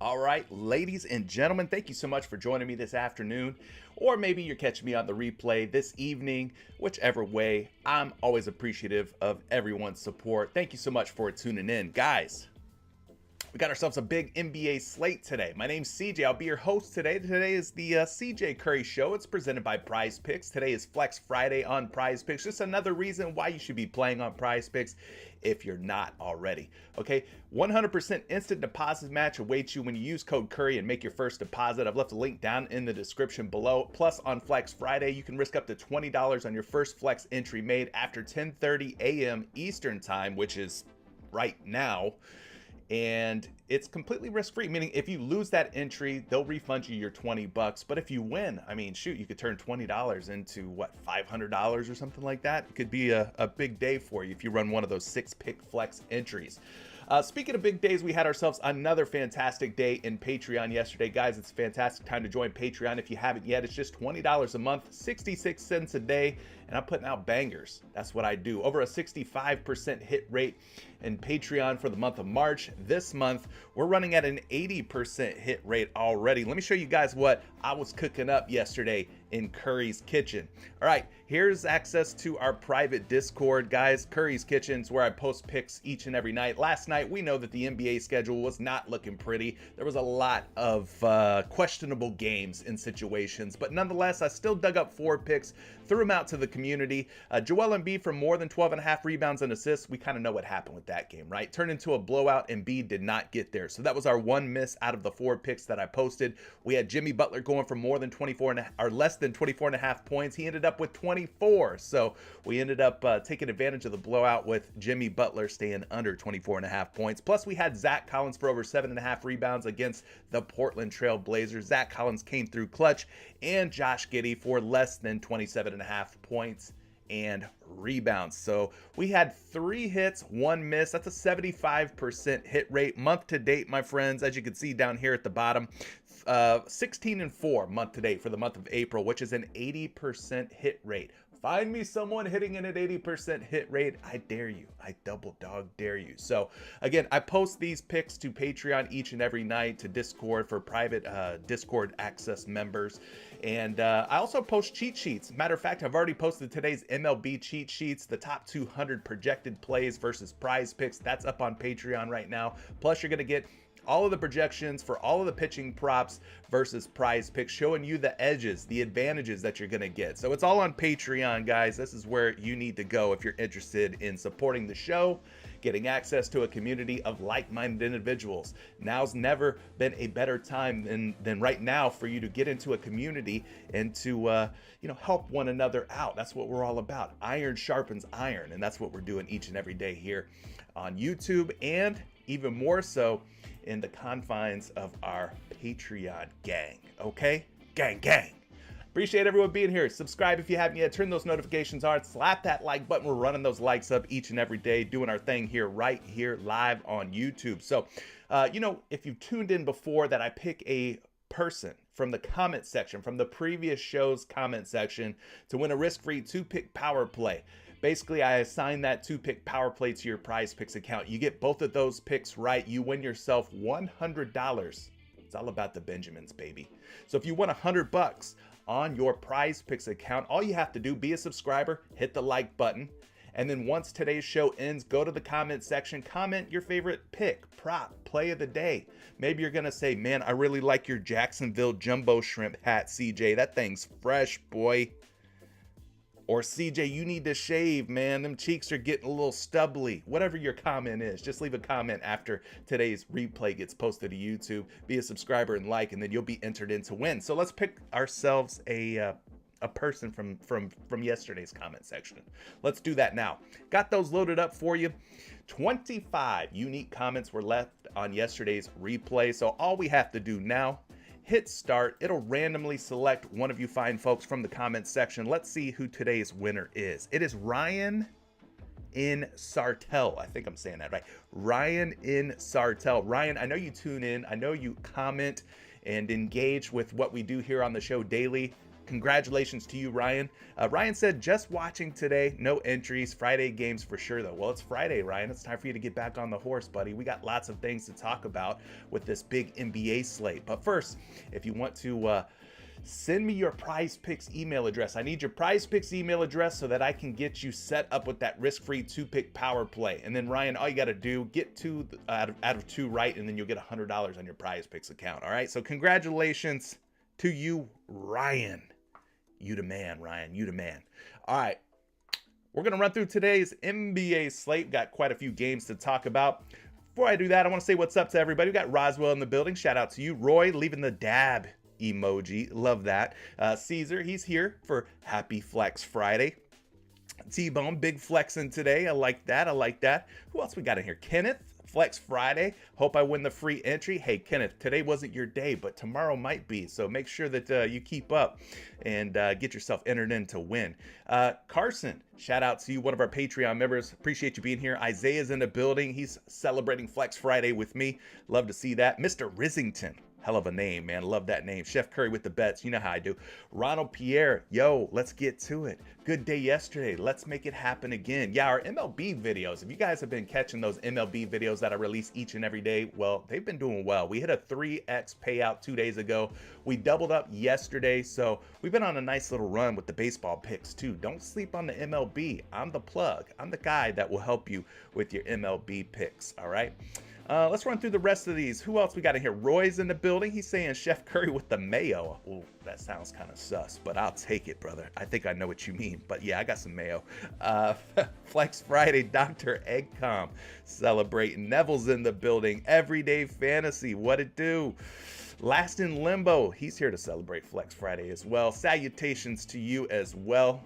All right, ladies and gentlemen, thank you so much for joining me this afternoon, or maybe you're catching me on the replay this evening. Whichever way, I'm always appreciative of everyone's support. Thank you so much for tuning in. Guys, We got ourselves a big NBA slate today. My name's CJ. I'll be your host today. Today is the CJ Curry Show. It's presented by PrizePicks. Today is Flex Friday on PrizePicks. Just another reason why you should be playing on PrizePicks if you're not already. Okay, 100% instant deposit match awaits you when you use code Curry and make your first deposit. I've left a link down in the description below. Plus, on Flex Friday, you can risk up to $20 on your first Flex entry made after 10:30 a.m. Eastern Time, which is right now. And it's completely risk-free, meaning if you lose that entry, they'll refund you your $20. But if you win, I mean, shoot, you could turn $20 into what, $500 or something like that. It could be a big day for you if you run one of those 6-pick flex entries. Speaking of big days, we had ourselves another fantastic day in Patreon yesterday. Guys, it's a fantastic time to join Patreon. If you haven't yet, it's just $20 a month, 66 cents a day, and I'm putting out bangers. That's what I do. Over a 65% hit rate in Patreon for the month of March. This month, we're running at an 80% hit rate already. Let me show you guys what I was cooking up yesterday in Curry's Kitchen. All right, here's access to our private Discord, guys. Curry's Kitchen's where I post picks each and every night. Last night, we know that the NBA schedule was not looking pretty. There was a lot of questionable games and situations, but nonetheless, I still dug up 4 picks, threw them out to the community. Joel Embiid for more than 12.5 rebounds and assists. We kind of know what happened with that game, right? Turned into a blowout. Embiid did not get there. So that was our one miss out of the 4 picks that I posted. We had Jimmy Butler going for more than less than 24.5 points. He ended up with 24. So we ended up taking advantage of the blowout with Jimmy Butler staying under 24.5 points. Plus we had Zach Collins for over 7.5 rebounds against the Portland Trail Blazers. Zach Collins came through clutch, and Josh Giddey for less than 27.5 points and rebounds. So we had 3 hits, 1 miss. That's a 75% hit rate month to date, my friends. As you can see down here at the bottom, 16-4 month to date for the month of April, which is an 80% hit rate. Find me someone hitting in an 80% hit rate. I dare you. I double dog dare you. So again, I post these picks to Patreon each and every night, to Discord for private Discord access members. And I also post cheat sheets. Matter of fact, I've already posted today's MLB cheat sheets, the top 200 projected plays versus prize picks. That's up on Patreon right now. Plus, you're going to get all of the projections for all of the pitching props versus prize picks, showing you the edges, the advantages that you're going to get. So it's all on Patreon, guys. This is where you need to go if you're interested in supporting the show, getting access to a community of like-minded individuals. Now's never been a better time than right now for you to get into a community and to help one another out. That's what we're all about. Iron sharpens iron, and that's what we're doing each and every day here on YouTube, and even more so in the confines of our Patreon gang. Okay? Gang. Appreciate everyone being here. Subscribe if you haven't yet. Turn those notifications on. Slap that like button. We're running those likes up each and every day, doing our thing here, right here, live on YouTube. So, if you've tuned in before, that I pick a person from the comment section, from the previous show's comment section, to win a risk-free 2-pick power play. Basically, I assign that 2-pick power play to your PrizePicks account. You get both of those picks right, you win yourself $100. It's all about the Benjamins, baby. So if you won $100 on your PrizePicks account, all you have to do, be a subscriber, hit the like button, and then once today's show ends, go to the comment section, comment your favorite pick, prop, play of the day. Maybe you're gonna say, man, I really like your Jacksonville Jumbo Shrimp hat, CJ. That thing's fresh, boy. Or CJ, you need to shave, man. Them cheeks are getting a little stubbly. Whatever your comment is, just leave a comment after today's replay gets posted to YouTube. Be a subscriber and like, and then you'll be entered in to win. So let's pick ourselves a person from yesterday's comment section. Let's do that now. Got those loaded up for you. 25 unique comments were left on yesterday's replay. So all we have to do now, hit start. It'll randomly select one of you fine folks from the comments section. Let's see who today's winner is. It is Ryan in Sartell. I think I'm saying that right. Ryan in Sartell. Ryan, I know you tune in. I know you comment and engage with what we do here on the show daily. Congratulations to you, Ryan. Ryan said, just watching today, no entries, Friday games for sure though. Well, it's Friday, Ryan. It's time for you to get back on the horse, buddy. We got lots of things to talk about with this big NBA slate. But first, if you want to send me your PrizePicks email address. I need your PrizePicks email address so that I can get you set up with that risk-free 2-pick power play. And then Ryan, all you got to do, get two out of 2 right, and then you'll get $100 on your PrizePicks account. All right. So congratulations to you, Ryan. You the man, Ryan. You the man. All right. We're going to run through today's NBA slate. Got quite a few games to talk about. Before I do that, I want to say what's up to everybody. We got Roswell in the building. Shout out to you. Roy leaving the dab emoji. Love that. Caesar, he's here for Happy Flex Friday. T-Bone, big flexing today. I like that. I like that. Who else we got in here? Kenneth, Flex Friday. Hope I win the free entry. Hey, Kenneth, today wasn't your day, but tomorrow might be. So make sure that you keep up and get yourself entered in to win. Carson, shout out to you, one of our Patreon members. Appreciate you being here. Isaiah's in the building. He's celebrating Flex Friday with me. Love to see that. Mr. Risington. Hell of a name, man. Love that name. Chef Curry with the bets. You know how I do. Ronald Pierre. Yo, let's get to it. Good day yesterday. Let's make it happen again. Yeah, our MLB videos. If you guys have been catching those MLB videos that I release each and every day, well, they've been doing well. We hit a 3x payout 2 days ago. We doubled up yesterday. So we've been on a nice little run with the baseball picks too. Don't sleep on the MLB. I'm the plug. I'm the guy that will help you with your MLB picks. All right. Let's run through the rest of these. Who else we got in here? Roy's in the building. He's saying Chef Curry with the mayo. Ooh, that sounds kind of sus, but I'll take it, brother. I think I know what you mean, but yeah, I got some mayo. Flex Friday, Dr. Eggcom celebrating. Neville's in the building. Everyday Fantasy, what it do? Last in Limbo, he's here to celebrate Flex Friday as well. Salutations to you as well.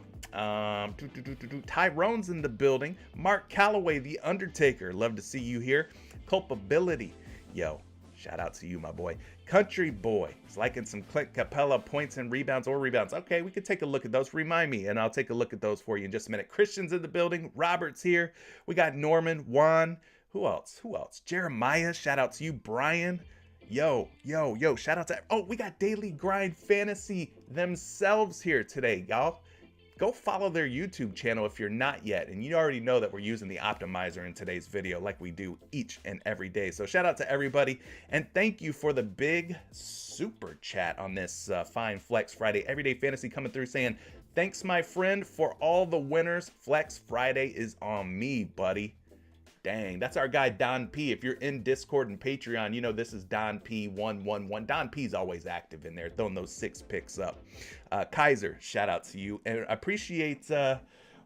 Tyrone's in the building. Mark Calloway, the Undertaker. Love to see you here. Culpability. Yo, shout out to you, my boy. Country Boy. He's liking some Clint Capella points and rebounds or rebounds. Okay, we could take a look at those. Remind me, and I'll take a look at those for you in just a minute. Christian's in the building. Robert's here. We got Norman, Juan. Who else? Jeremiah. Shout out to you. Brian. Yo. Shout out to... Oh, we got Daily Grind Fantasy themselves here today, y'all. Go follow their YouTube channel if you're not yet. And you already know that we're using the optimizer in today's video like we do each and every day. So shout out to everybody. And thank you for the big super chat on this fine Flex Friday. Everyday Fantasy coming through saying, thanks, my friend, for all the winners. Flex Friday is on me, buddy. Dang, that's our guy Don P. If you're in Discord and Patreon, you know this is Don P111. Don P's always active in there, throwing those 6 picks up. Kaiser, shout out to you. And I appreciate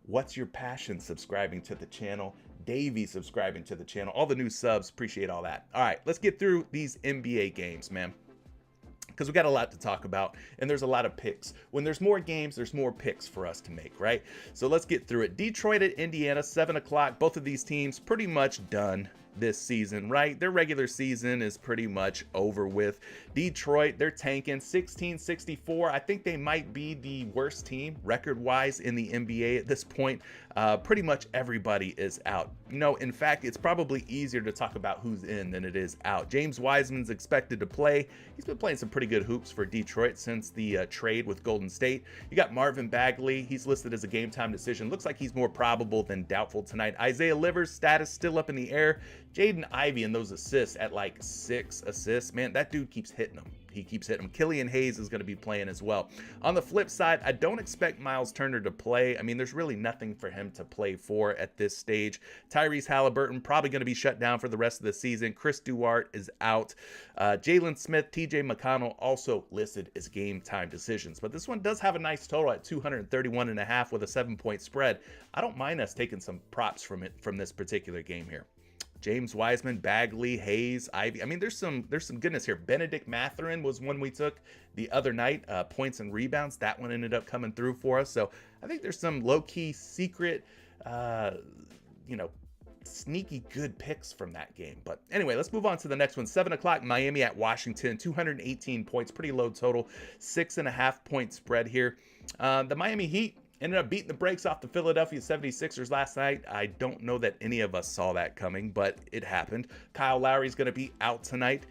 What's Your Passion subscribing to the channel. Davey subscribing to the channel. All the new subs, appreciate all that. All right, let's get through these NBA games, man, because we got a lot to talk about and there's a lot of picks. When there's more games, there's more picks for us to make, right? So let's get through it. Detroit at Indiana, 7 o'clock. Both of these teams pretty much done this season, right? Their regular season is pretty much over with. Detroit, they're tanking 16-64. I think they might be the worst team record-wise in the NBA at this point. Pretty much everybody is out. You know, in fact, it's probably easier to talk about who's in than it is out. James Wiseman's expected to play. He's been playing some pretty good hoops for Detroit since the trade with Golden State. You got Marvin Bagley. He's listed as a game time decision. Looks like he's more probable than doubtful tonight. Isaiah Livers' status still up in the air. Jaden Ivey and those assists at like 6 assists. Man, that dude keeps hitting them. He keeps hitting them. Killian Hayes is going to be playing as well. On the flip side, I don't expect Miles Turner to play. I mean, there's really nothing for him to play for at this stage. Tyrese Halliburton probably going to be shut down for the rest of the season. Chris Duarte is out. Jalen Smith, TJ McConnell also listed as game time decisions. But this one does have a nice total at 231.5 with a 7-point spread. I don't mind us taking some props from this particular game here. James Wiseman, Bagley, Hayes, Ivy. I mean, there's some goodness here. Benedict Mathurin was one we took the other night. Points and rebounds. That one ended up coming through for us. So I think there's some low-key secret, sneaky good picks from that game. But anyway, let's move on to the next one. 7 o'clock, Miami at Washington. 218 points. Pretty low total. 6.5-point spread here. The Miami Heat ended up beating the brakes off the Philadelphia 76ers last night. I don't know that any of us saw that coming, but it happened. Kyle Lowry's going to be out tonight.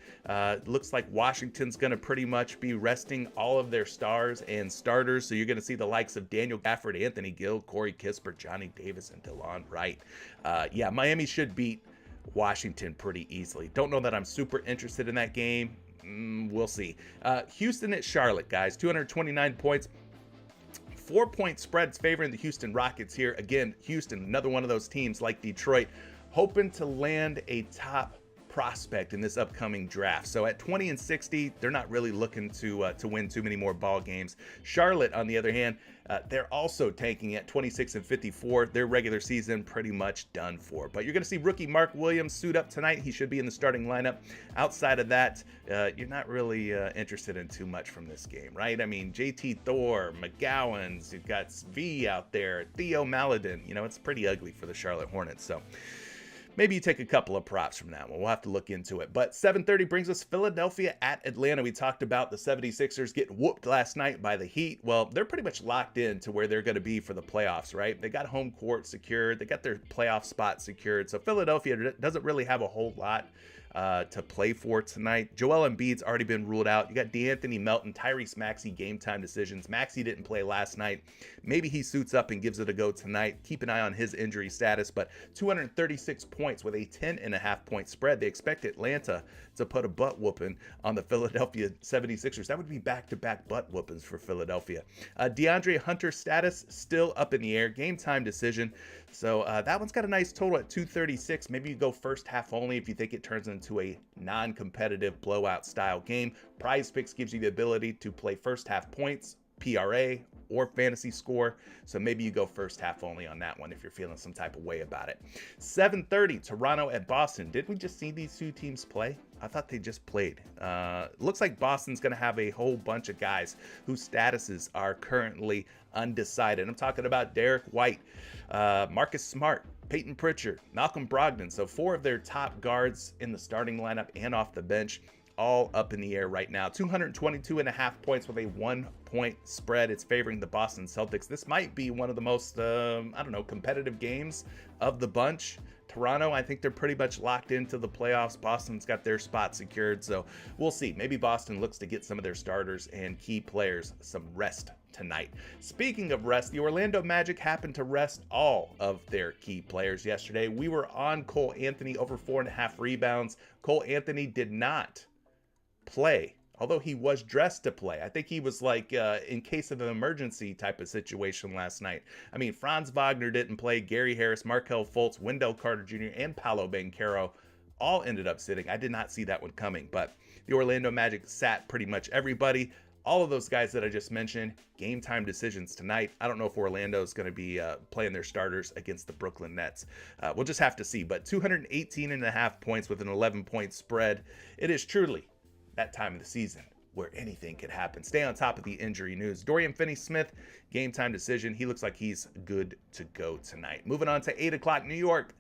Looks like Washington's going to pretty much be resting all of their stars and starters. So you're going to see the likes of Daniel Gafford, Anthony Gill, Corey Kispert, Johnny Davis, and DeLon Wright. Miami should beat Washington pretty easily. Don't know that I'm super interested in that game. We'll see. Houston at Charlotte, guys. 229 points. 4-point spreads favoring the Houston Rockets here. Again, Houston, another one of those teams like Detroit, hoping to land a top prospect in this upcoming draft. So at 20-60, they're not really looking to win too many more ball games. Charlotte, on the other hand, they're also tanking at 26-54. Their regular season pretty much done for. But you're going to see rookie Mark Williams suit up tonight. He should be in the starting lineup. Outside of that, you're not really interested in too much from this game, right? I mean, JT Thor, McGowan's, you've got V out there, Theo Maledon. You know, it's pretty ugly for the Charlotte Hornets. So maybe you take a couple of props from that one. We'll have to look into it. But 7:30 brings us Philadelphia at Atlanta. We talked about the 76ers getting whooped last night by the Heat. Well, they're pretty much locked in to where they're going to be for the playoffs, right? They got home court secured. They got their playoff spot secured. So Philadelphia doesn't really have a whole lot to play for tonight. Joel Embiid's already been ruled out. You got DeAnthony Melton, Tyrese Maxey, game time decisions. Maxey didn't play last night. Maybe he suits up and gives it a go tonight. Keep an eye on his injury status, but 236 points with a 10.5-point spread. They expect Atlanta to put a butt whooping on the Philadelphia 76ers. That would be back-to-back butt whoopings for Philadelphia. DeAndre Hunter's status still up in the air. Game time decision. So that one's got a nice total at 236. Maybe you go first half only if you think it turns into a non-competitive blowout style game. PrizePicks gives you the ability to play first half points, PRA, or fantasy score. So maybe you go first half only on that one if you're feeling some type of way about it. 7:30, Toronto at Boston. Did we just see these two teams play? I thought they just played. Looks like Boston's going to have a whole bunch of guys whose statuses are currently undecided. I'm talking about Derek White, Marcus Smart, Peyton Pritchard, Malcolm Brogdon. So 4 of their top guards in the starting lineup and off the bench, all up in the air right now. 222.5 points with a 1-point spread. It's favoring the Boston Celtics. This might be one of the most, competitive games of the bunch. Toronto, I think they're pretty much locked into the playoffs. Boston's got their spot secured, so we'll see. Maybe Boston looks to get some of their starters and key players some rest tonight. Speaking of rest, the Orlando Magic happened to rest all of their key players yesterday. We were on Cole Anthony over 4.5 rebounds. Cole Anthony did not play, although he was dressed to play. I think he was like in case of an emergency type of situation last night. I mean, Franz Wagner didn't play. Gary Harris, Markelle Fultz, Wendell Carter Jr., and Paolo Banchero all ended up sitting. I did not see that one coming, but the Orlando Magic sat pretty much everybody. All of those guys that I just mentioned, game time decisions tonight. I don't know if Orlando's going to be playing their starters against the Brooklyn Nets. We'll just have to see, but 218.5 points with an 11-point spread. It is truly that time of the season where anything could happen. Stay on top of the injury news. Dorian Finney-Smith, game time decision. He looks like he's good to go tonight. Moving on to 8 o'clock, New York.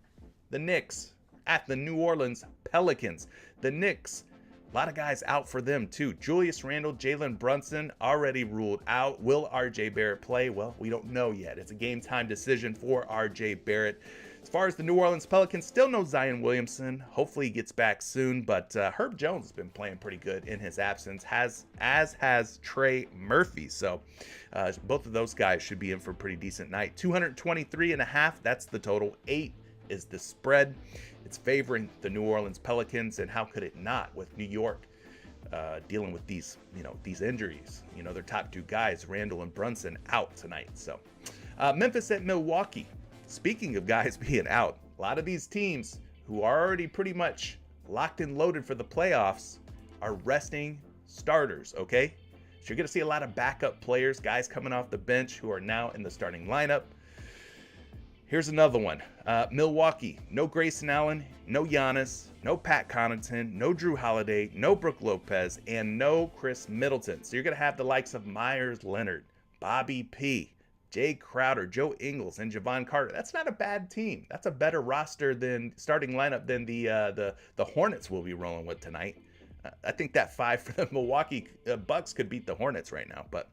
The Knicks at the New Orleans Pelicans. The Knicks, a lot of guys out for them too. Julius Randle, Jalen Brunson already ruled out. Will RJ Barrett play? Well, we don't know yet. It's a game time decision for RJ Barrett. As far as the New Orleans Pelicans, still no Zion Williamson. Hopefully he gets back soon, but Herb Jones has been playing pretty good in his absence, as has Trey Murphy. So both of those guys should be in for a pretty decent night. 223.5, that's the total. 8 is the spread. It's favoring the New Orleans Pelicans, and how could it not with New York dealing with these injuries? Their top 2 guys, Randall and Brunson, out tonight. So Memphis at Milwaukee. Speaking of guys being out, a lot of these teams who are already pretty much locked and loaded for the playoffs are resting starters, okay? So you're going to see a lot of backup players, guys coming off the bench who are now in the starting lineup. Here's another one. Milwaukee, no Grayson Allen, no Giannis, no Pat Connaughton, no Drew Holiday, no Brook Lopez, and no Chris Middleton. So you're going to have the likes of Myers Leonard, Bobby P., Jay Crowder, Joe Ingles, and Javon Carter. That's not a bad team. That's a better roster than starting lineup than the Hornets will be rolling with tonight. I think that 5 for the Milwaukee Bucks could beat the Hornets right now. But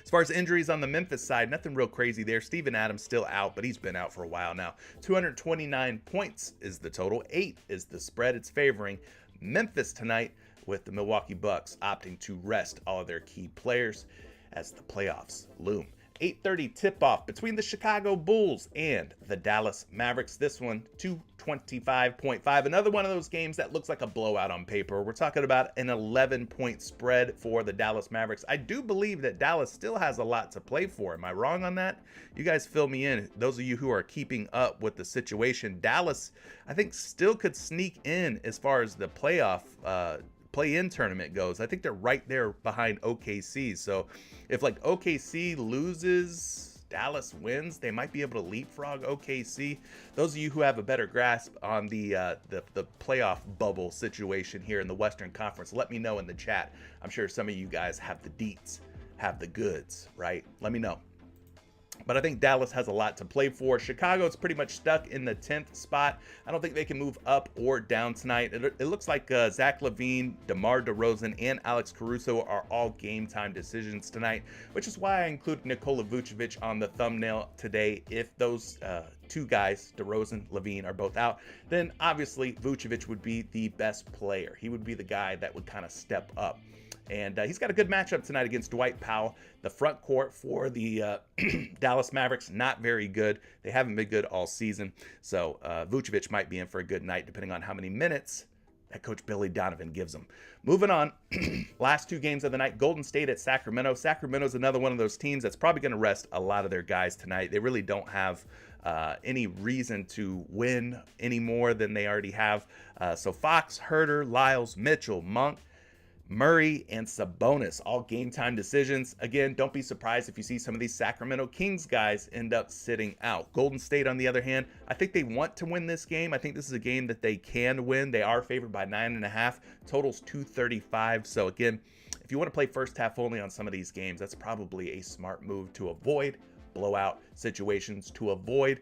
as far as injuries on the Memphis side, nothing real crazy there. Steven Adams still out, but he's been out for a while now. 229 points is the total. 8 is the spread. It's favoring Memphis tonight, with the Milwaukee Bucks opting to rest all of their key players as the playoffs loom. 8:30 tip-off between the Chicago Bulls and the Dallas Mavericks. This one, 225.5. Another one of those games that looks like a blowout on paper. We're talking about an 11-point spread for the Dallas Mavericks. I do believe that Dallas still has a lot to play for. Am I wrong on that? You guys fill me in. Those of you who are keeping up with the situation, Dallas, I think, still could sneak in as far as the play-in tournament goes. I think they're right there behind OKC. So if like OKC loses, Dallas wins, they might be able to leapfrog OKC. Those of you who have a better grasp on the playoff bubble situation here in the Western Conference, let me know in the chat. I'm sure some of you guys have the deets, have the goods, right? Let me know. But I think Dallas has a lot to play for. Chicago's pretty much stuck in the 10th spot. I don't think they can move up or down tonight. It looks like Zach LaVine, DeMar DeRozan, and Alex Caruso are all game time decisions tonight, which is why I included Nikola Vucevic on the thumbnail today. If those two guys, DeRozan, LaVine, are both out, then obviously Vucevic would be the best player. He would be the guy that would kind of step up. And he's got a good matchup tonight against Dwight Powell. The front court for the Dallas Mavericks, not very good. They haven't been good all season. So Vucevic might be in for a good night, depending on how many minutes that Coach Billy Donovan gives him. Moving on, last two games of the night, Golden State at Sacramento. Sacramento's another one of those teams that's probably going to rest a lot of their guys tonight. They really don't have any reason to win any more than they already have. So Fox, Herter, Lyles, Mitchell, Monk, Murray, and Sabonis, all game time decisions. Again, don't be surprised if you see some of these Sacramento Kings guys end up sitting out. Golden State, on the other hand, I think they want to win this game. I think this is a game that they can win. They are favored by 9.5. Totals 235. So again, if you want to play first half only on some of these games, that's probably a smart move to avoid blowout situations, to avoid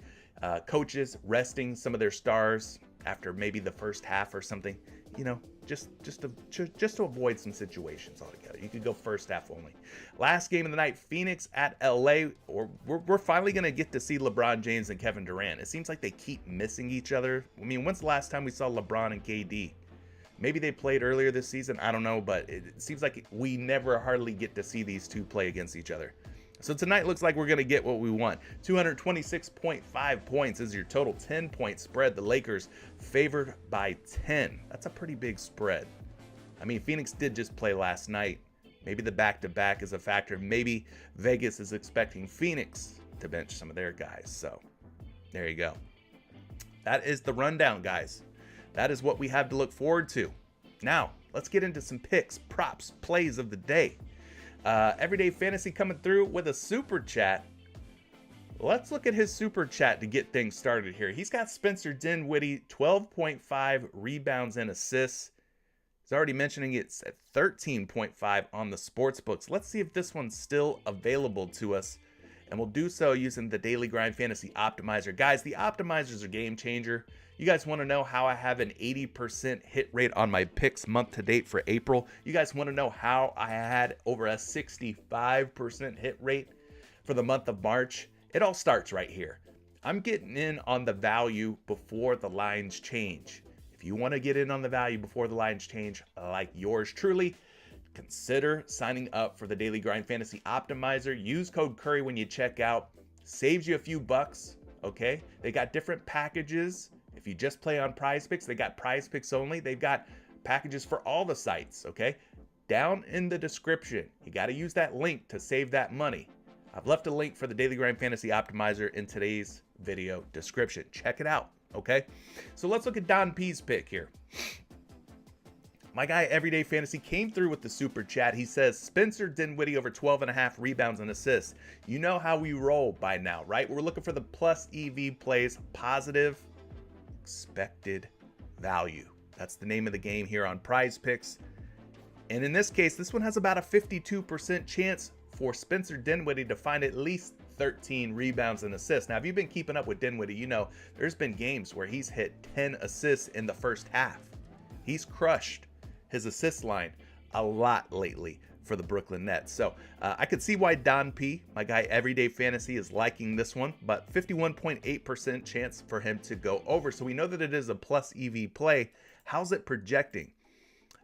coaches resting some of their stars after maybe the first half or something. You know, just to avoid some situations altogether. You could go first half only. Last game of the night, Phoenix at LA. We're finally going to get to see LeBron James and Kevin Durant. It seems like they keep missing each other. I mean, when's the last time we saw LeBron and KD? Maybe they played earlier this season. I don't know, but it seems like we never hardly get to see these two play against each other. So tonight looks like we're going to get what we want. 226.5 points is your total 10-point spread. The Lakers favored by 10. That's a pretty big spread. I mean, Phoenix did just play last night. Maybe the back-to-back is a factor. Maybe Vegas is expecting Phoenix to bench some of their guys. So there you go. That is the rundown, guys. That is what we have to look forward to. Now, let's get into some picks, props, plays of the day. Everyday Fantasy coming through with a super chat. Let's look at his super chat to get things started here. He's got Spencer Dinwiddie, 12.5 rebounds and assists. He's already mentioning it's at 13.5 on the sports books. Let's see if this one's still available to us. And we'll do so using the Daily Grind Fantasy Optimizer. Guys, the Optimizer's a game changer. You guys want to know how I have an 80% hit rate on my picks month to date for April? You guys want to know how I had over a 65% hit rate for the month of March? It all starts right here. I'm getting in on the value before the lines change. If you want to get in on the value before the lines change, like yours truly, consider signing up for the Daily Grind Fantasy Optimizer. Use code Curry when you check out. Saves you a few bucks, okay? They got different packages. If you just play on PrizePicks, they got PrizePicks only. They've got packages for all the sites, okay? Down in the description, you got to use that link to save that money. I've left a link for the Daily Grind Fantasy Optimizer in today's video description. Check it out, okay? So let's look at Don P's pick here. My guy, Everyday Fantasy, came through with the super chat. He says, Spencer Dinwiddie over 12.5 rebounds and assists. You know how we roll by now, right? We're looking for the plus EV plays, positive expected value. That's the name of the game here on PrizePicks. And in this case, this one has about a 52% chance for Spencer Dinwiddie to find at least 13 rebounds and assists. Now, if you've been keeping up with Dinwiddie, you know there's been games where he's hit 10 assists in the first half. He's crushed his assist line a lot lately for the Brooklyn Nets. So I could see why Don P, my guy Everyday Fantasy, is liking this one, but 51.8% chance for him to go over. So we know that it is a plus EV play. How's it projecting?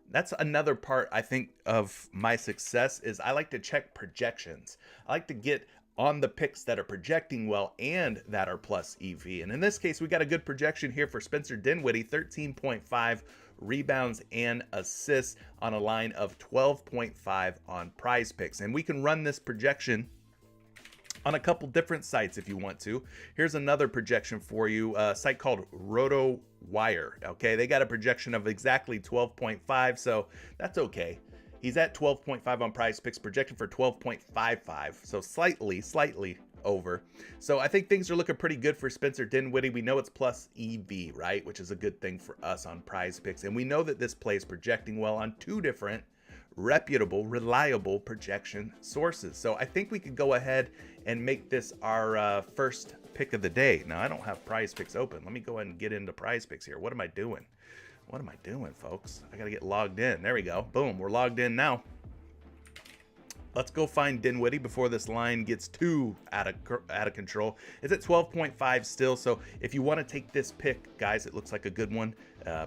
That's another part, I think, of my success is I like to check projections. I like to get on the picks that are projecting well and that are plus EV. And in this case, we got a good projection here for Spencer Dinwiddie, 13.5 rebounds and assists on a line of 12.5 on PrizePicks. And we can run this projection on a couple different sites if you want to. Here's another projection for you, a site called RotoWire. Okay, they got a projection of exactly 12.5, so that's okay. He's at 12.5 on PrizePicks, projected for 12.55, so slightly over. So I think things are looking pretty good for Spencer Dinwiddie. We know it's plus EV, right, which is a good thing for us on PrizePicks, and we know that this play is projecting well on two different reputable, reliable projection sources. So I think we could go ahead and make this our first pick of the day. Now, I don't have PrizePicks open. Let me go ahead and get into PrizePicks here. What am I doing? What am I doing, folks? I got to get logged in. There we go. Boom. We're logged in now. Let's go find Dinwiddie before this line gets too out of control. It's at 12.5 still, so if you want to take this pick, guys, it looks like a good one.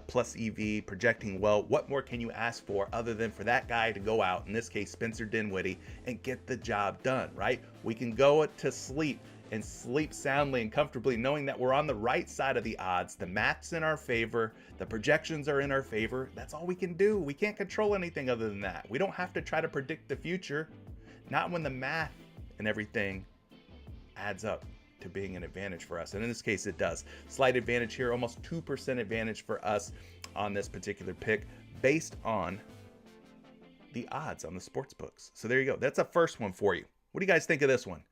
Plus EV, projecting well. What more can you ask for other than for that guy to go out, in this case, Spencer Dinwiddie, and get the job done, right? We can go to sleep and sleep soundly and comfortably knowing that we're on the right side of the odds. The math's in our favor. The projections are in our favor. That's all we can do. We can't control anything other than that. We don't have to try to predict the future. Not when the math and everything adds up to being an advantage for us. And in this case, it does. Slight advantage here, almost 2% advantage for us on this particular pick based on the odds on the sports books. So there you go. That's a first one for you. What do you guys think of this one?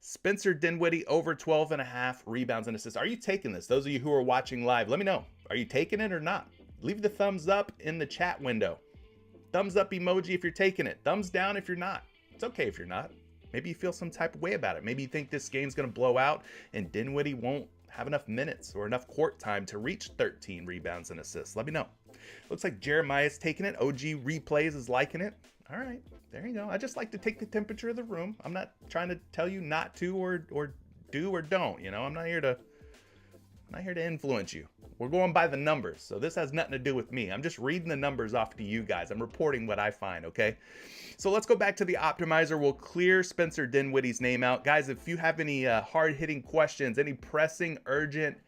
Spencer Dinwiddie over 12.5 rebounds and assists. Are you taking this? Those of you who are watching live, let me know. Are you taking it or not? Leave the thumbs up in the chat window. Thumbs up emoji if you're taking it. Thumbs down if you're not. It's okay if you're not. Maybe you feel some type of way about it. Maybe you think this game's going to blow out and Dinwiddie won't have enough minutes or enough court time to reach 13 rebounds and assists. Let me know. Looks like Jeremiah's taking it. OG Replays is liking it. All right, there you go. I just like to take the temperature of the room. I'm not trying to tell you not to or do or don't. You know, I'm not here to influence you. We're going by the numbers, so this has nothing to do with me. I'm just reading the numbers off to you guys. I'm reporting what I find, okay? So let's go back to the optimizer. We'll clear Spencer Dinwiddie's name out. Guys, if you have any hard-hitting questions, any pressing, urgent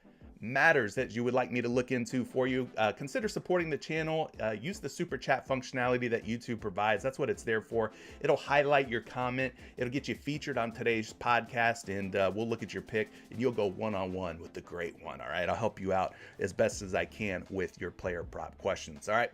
matters that you would like me to look into for you, consider supporting the channel. Use the super chat functionality that YouTube provides. That's what it's there for. It'll highlight your comment. It'll get you featured on today's podcast, and we'll look at your pick, and you'll go one-on-one with the great one. All right, I'll help you out as best as I can with your player prop questions. All right,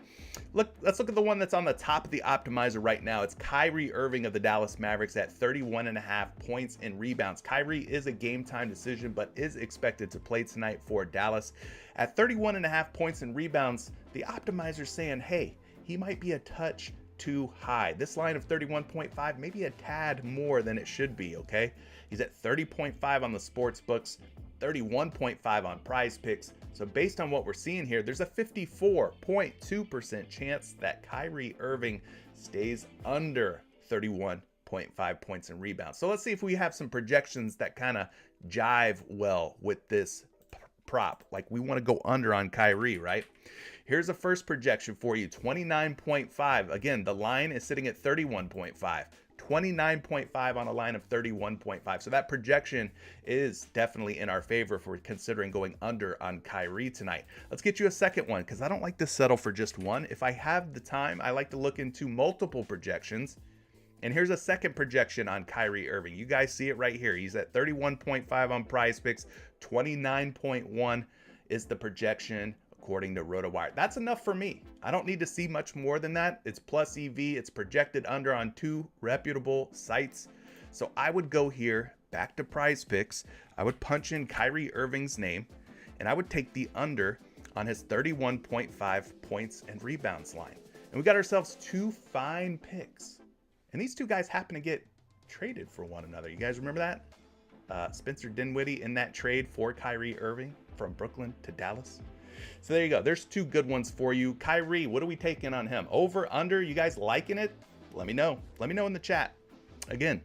let's look at the one that's on the top of the optimizer right now. It's Kyrie Irving of the Dallas Mavericks at 31.5 points and rebounds. Kyrie is a game time decision, but is expected to play tonight for Dallas. At 31.5 points and rebounds, the optimizer's saying, hey, he might be a touch too high. This line of 31.5, maybe a tad more than it should be, okay? He's at 30.5 on the sports books, 31.5 on PrizePicks. So based on what we're seeing here, there's a 54.2% chance that Kyrie Irving stays under 31.5 points and rebounds. So let's see if we have some projections that kind of jive well with this prop. Like, we want to go under on Kyrie, right? Here's a first projection for you, 29.5. Again, the line is sitting at 31.5. 29.5 on a line of 31.5. So that projection is definitely in our favor for considering going under on Kyrie tonight. Let's get you a second one, because I don't like to settle for just one. If I have the time, I like to look into multiple projections. And here's a second projection on Kyrie Irving. You guys see it right here. He's at 31.5 on PrizePicks. 29.1 is the projection according to RotoWire. That's enough for me. I don't need to see much more than that. It's plus EV. It's projected under on two reputable sites. So I would go here, back to PrizePicks. I would punch in Kyrie Irving's name, and I would take the under on his 31.5 points and rebounds line. And we got ourselves two fine picks. And these two guys happen to get traded for one another. You guys remember that? Spencer Dinwiddie in that trade for Kyrie Irving from Brooklyn to Dallas. So there you go. There's two good ones for you. Kyrie, what are we taking on him? Over, under? You guys liking it? Let me know. Let me know in the chat. Again,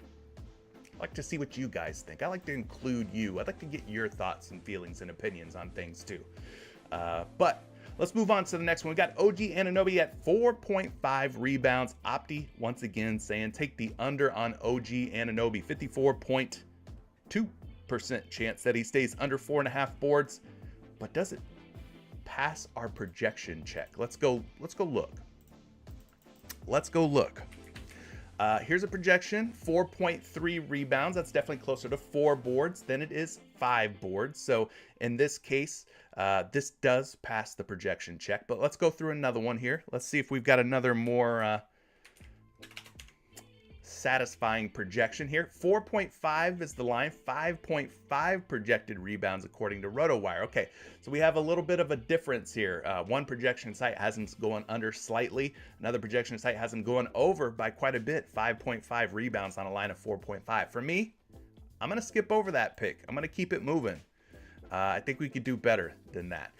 I like to see what you guys think. I like to include you. I'd like to get your thoughts and feelings and opinions on things too. But Let's move on to the next one. We got OG Anunoby at 4.5 rebounds. Opti once again saying take the under on OG Anunoby. 54.2% chance that he stays under 4.5 boards. But does it pass our projection check? Let's go look. Here's a projection, 4.3 rebounds. That's definitely closer to 4 boards than it is 5 boards. So in this case, this does pass the projection check. But let's go through another one here. Let's see if we've got another more satisfying projection here. 4.5 is the line, 5.5 projected rebounds according to RotoWire. Okay, so we have a little bit of a difference here. One projection site has him going under slightly. Another projection site has him going over by quite a bit, 5.5 rebounds on a line of 4.5. For me, I'm going to skip over that pick. I'm going to keep it moving. I think we could do better than that.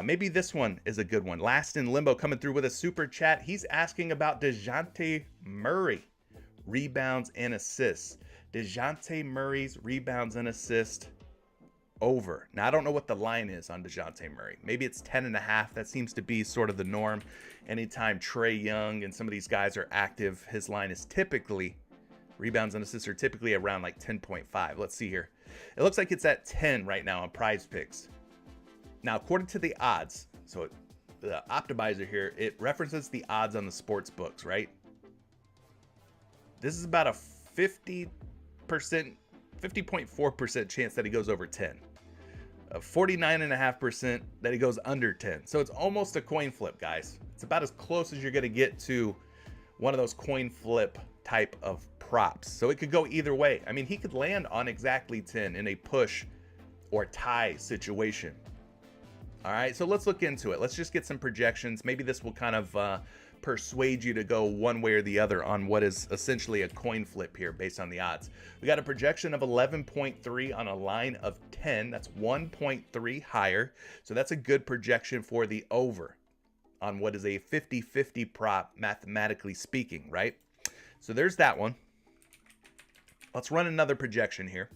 Maybe this one is a good one. Last in Limbo coming through with a super chat. He's asking about DeJounte Murray. Rebounds and assists. DeJounte Murray's rebounds and assists over. Now, I don't know what the line is on DeJounte Murray. Maybe it's 10.5. That seems to be sort of the norm. Anytime Trae Young and some of these guys are active, his line is typically, rebounds and assists are typically around like 10.5. Let's see here. It looks like it's at 10 right now on PrizePicks. Now, according to the odds, so the optimizer here, it references the odds on the sports books, right? This is about a 50.4% chance that he goes over 10. A 49.5% that he goes under 10. So it's almost a coin flip, guys. It's about as close as you're going to get to one of those coin flip type of props. So it could go either way. I mean, he could land on exactly 10 in a push or tie situation. All right, so let's look into it. Let's just get some projections. Maybe this will kind of persuade you to go one way or the other on what is essentially a coin flip here based on the odds. We got a projection of 11.3 on a line of 10. That's 1.3 higher. So that's a good projection for the over on what is a 50-50 prop, mathematically speaking, right? So there's that one. Let's run another projection here.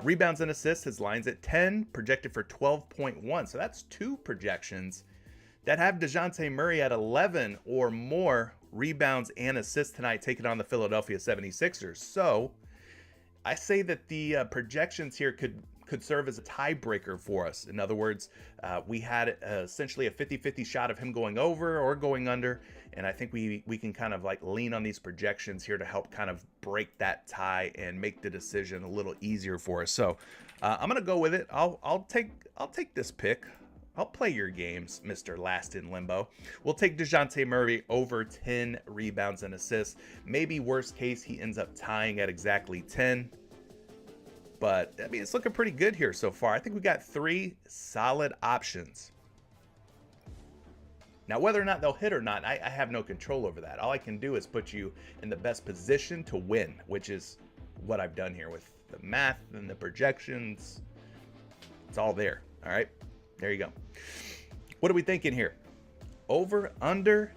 Rebounds and assists, his line's at 10, projected for 12.1. So that's 2 projections that have DeJounte Murray at 11 or more rebounds and assists tonight, taking on the Philadelphia 76ers. So I say that the projections here could serve as a tiebreaker for us. In other words, we had essentially a 50-50 shot of him going over or going under, and I think we can kind of like lean on these projections here to help kind of break that tie and make the decision a little easier for us. So I'm gonna go with it. I'll take this pick. I'll play your games, Mr. Last in Limbo. We'll take DeJounte Murray over 10 rebounds and assists. Maybe worst case, he ends up tying at exactly 10. But, I mean, it's looking pretty good here so far. I think we got 3 solid options. Now, whether or not they'll hit or not, I have no control over that. All I can do is put you in the best position to win, which is what I've done here with the math and the projections. It's all there, all right? There you go. What are we thinking here? Over, under,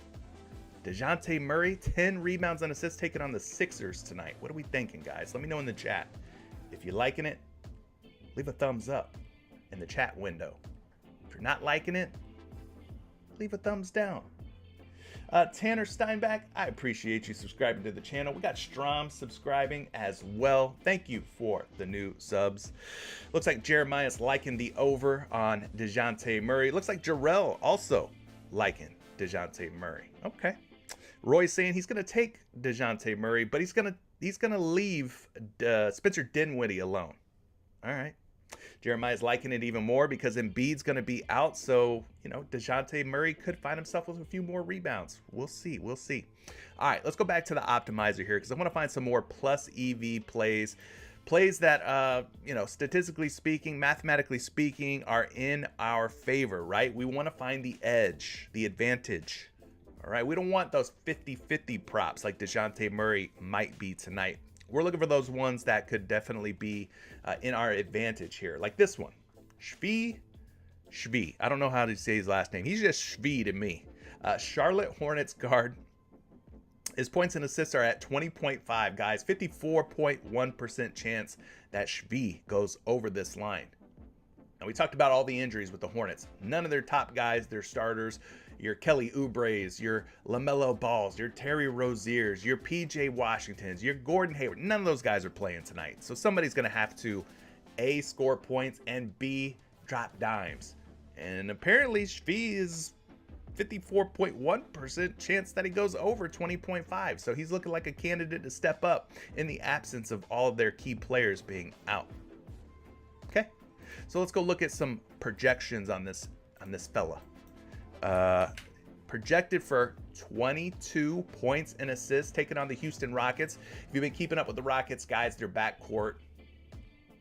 DeJounte Murray, 10 rebounds and assists taking on the Sixers tonight. What are we thinking, guys? Let me know in the chat. If you're liking it, leave a thumbs up in the chat window. If you're not liking it, leave a thumbs down. Tanner Steinbach, I appreciate you subscribing to the channel. We got Strom subscribing as well. Thank you for the new subs. Looks like Jeremiah's liking the over on DeJounte Murray. Looks like Jarrell also liking DeJounte Murray. Okay. Roy's saying he's going to take DeJounte Murray, but he's going to leave Spencer Dinwiddie alone. All right. Jeremiah's liking it even more because Embiid's going to be out. So, you know, DeJounte Murray could find himself with a few more rebounds. We'll see. We'll see. All right, let's go back to the optimizer here because I want to find some more plus EV plays. Plays that, you know, statistically speaking, mathematically speaking, are in our favor, right? We want to find the edge, the advantage. All right, we don't want those 50-50 props like DeJounte Murray might be tonight. We're looking for those ones that could definitely be in our advantage here. Like this one, Shvi. I don't know how to say his last name. He's just Shvi to me. Charlotte Hornets guard. His points and assists are at 20.5, guys. 54.1% chance that Shvi goes over this line. Now, we talked about all the injuries with the Hornets. None of their top guys, their starters, your Kelly Oubre's, your LaMelo Balls, your Terry Rozier's, your PJ Washington's, your Gordon Hayward, none of those guys are playing tonight. So somebody's going to have to A, score points, and B, drop dimes. And apparently Shvee is 54.1% chance that he goes over 20.5. So he's looking like a candidate to step up in the absence of all of their key players being out. Okay, so let's go look at some projections on this fella. Projected for 22 points and assists, taking on the Houston Rockets. If you've been keeping up with the Rockets, guys, their backcourt,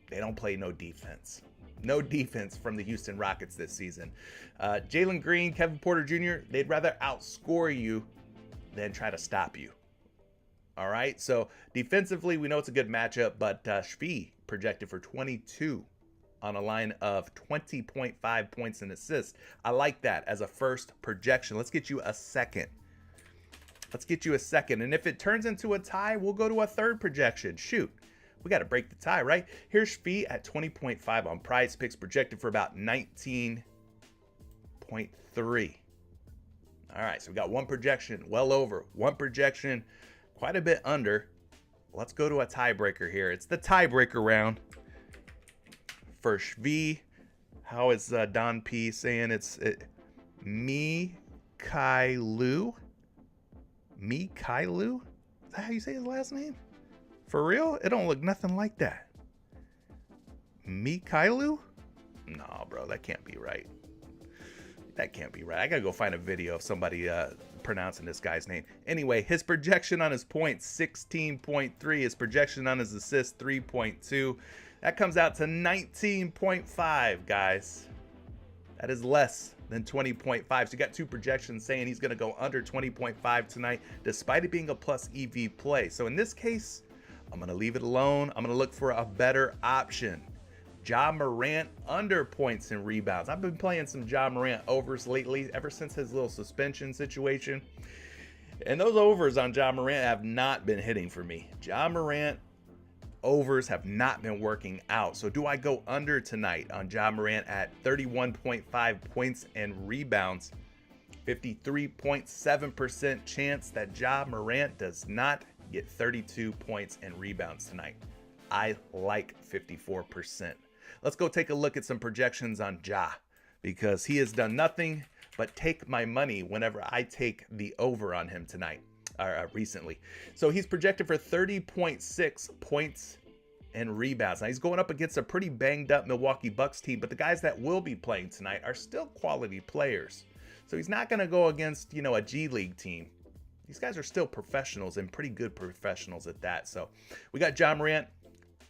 they don't play no defense. No defense from the Houston Rockets this season. Jalen Green, Kevin Porter Jr., they'd rather outscore you than try to stop you. All right, so defensively, we know it's a good matchup, but Shvee projected for 22 on a line of 20.5 points and assists. I like that as a first projection. Let's get you a second. And if it turns into a tie, we'll go to a third projection. Shoot, we got to break the tie, right? Here's Shvee at 20.5 on PrizePicks, projected for about 19.3. All right, so we got one projection, well over. One projection, quite a bit under. Let's go to a tiebreaker here. It's the tiebreaker round. For Shvee, how is Don P saying Mikailu? Mikailu? Is that how you say his last name? For real? It don't look nothing like that. Mikailu? No, bro, that can't be right. That can't be right. I gotta go find a video of somebody pronouncing this guy's name. Anyway, his projection on his points, 16.3. His projection on his assists, 3.2. That comes out to 19.5, guys. That is less than 20.5. So you got two projections saying he's going to go under 20.5 tonight, despite it being a plus EV play. So in this case, I'm going to leave it alone. I'm going to look for a better option. Ja Morant under points and rebounds. I've been playing some Ja Morant overs lately, ever since his little suspension situation. And those overs on Ja Morant have not been hitting for me. Ja Morant overs have not been working out. So do I go under tonight on Ja Morant at 31.5 points and rebounds? 53.7% chance that Ja Morant does not get 32 points and rebounds tonight. I like 54%. Let's go take a look at some projections on Ja, because he has done nothing but take my money whenever I take the over on him tonight. Recently. So he's projected for 30.6 points and rebounds. Now he's going up against a pretty banged up Milwaukee Bucks team, but the guys that will be playing tonight are still quality players. So he's not going to go against, a G League team. These guys are still professionals, and pretty good professionals at that. So we got Ja Morant,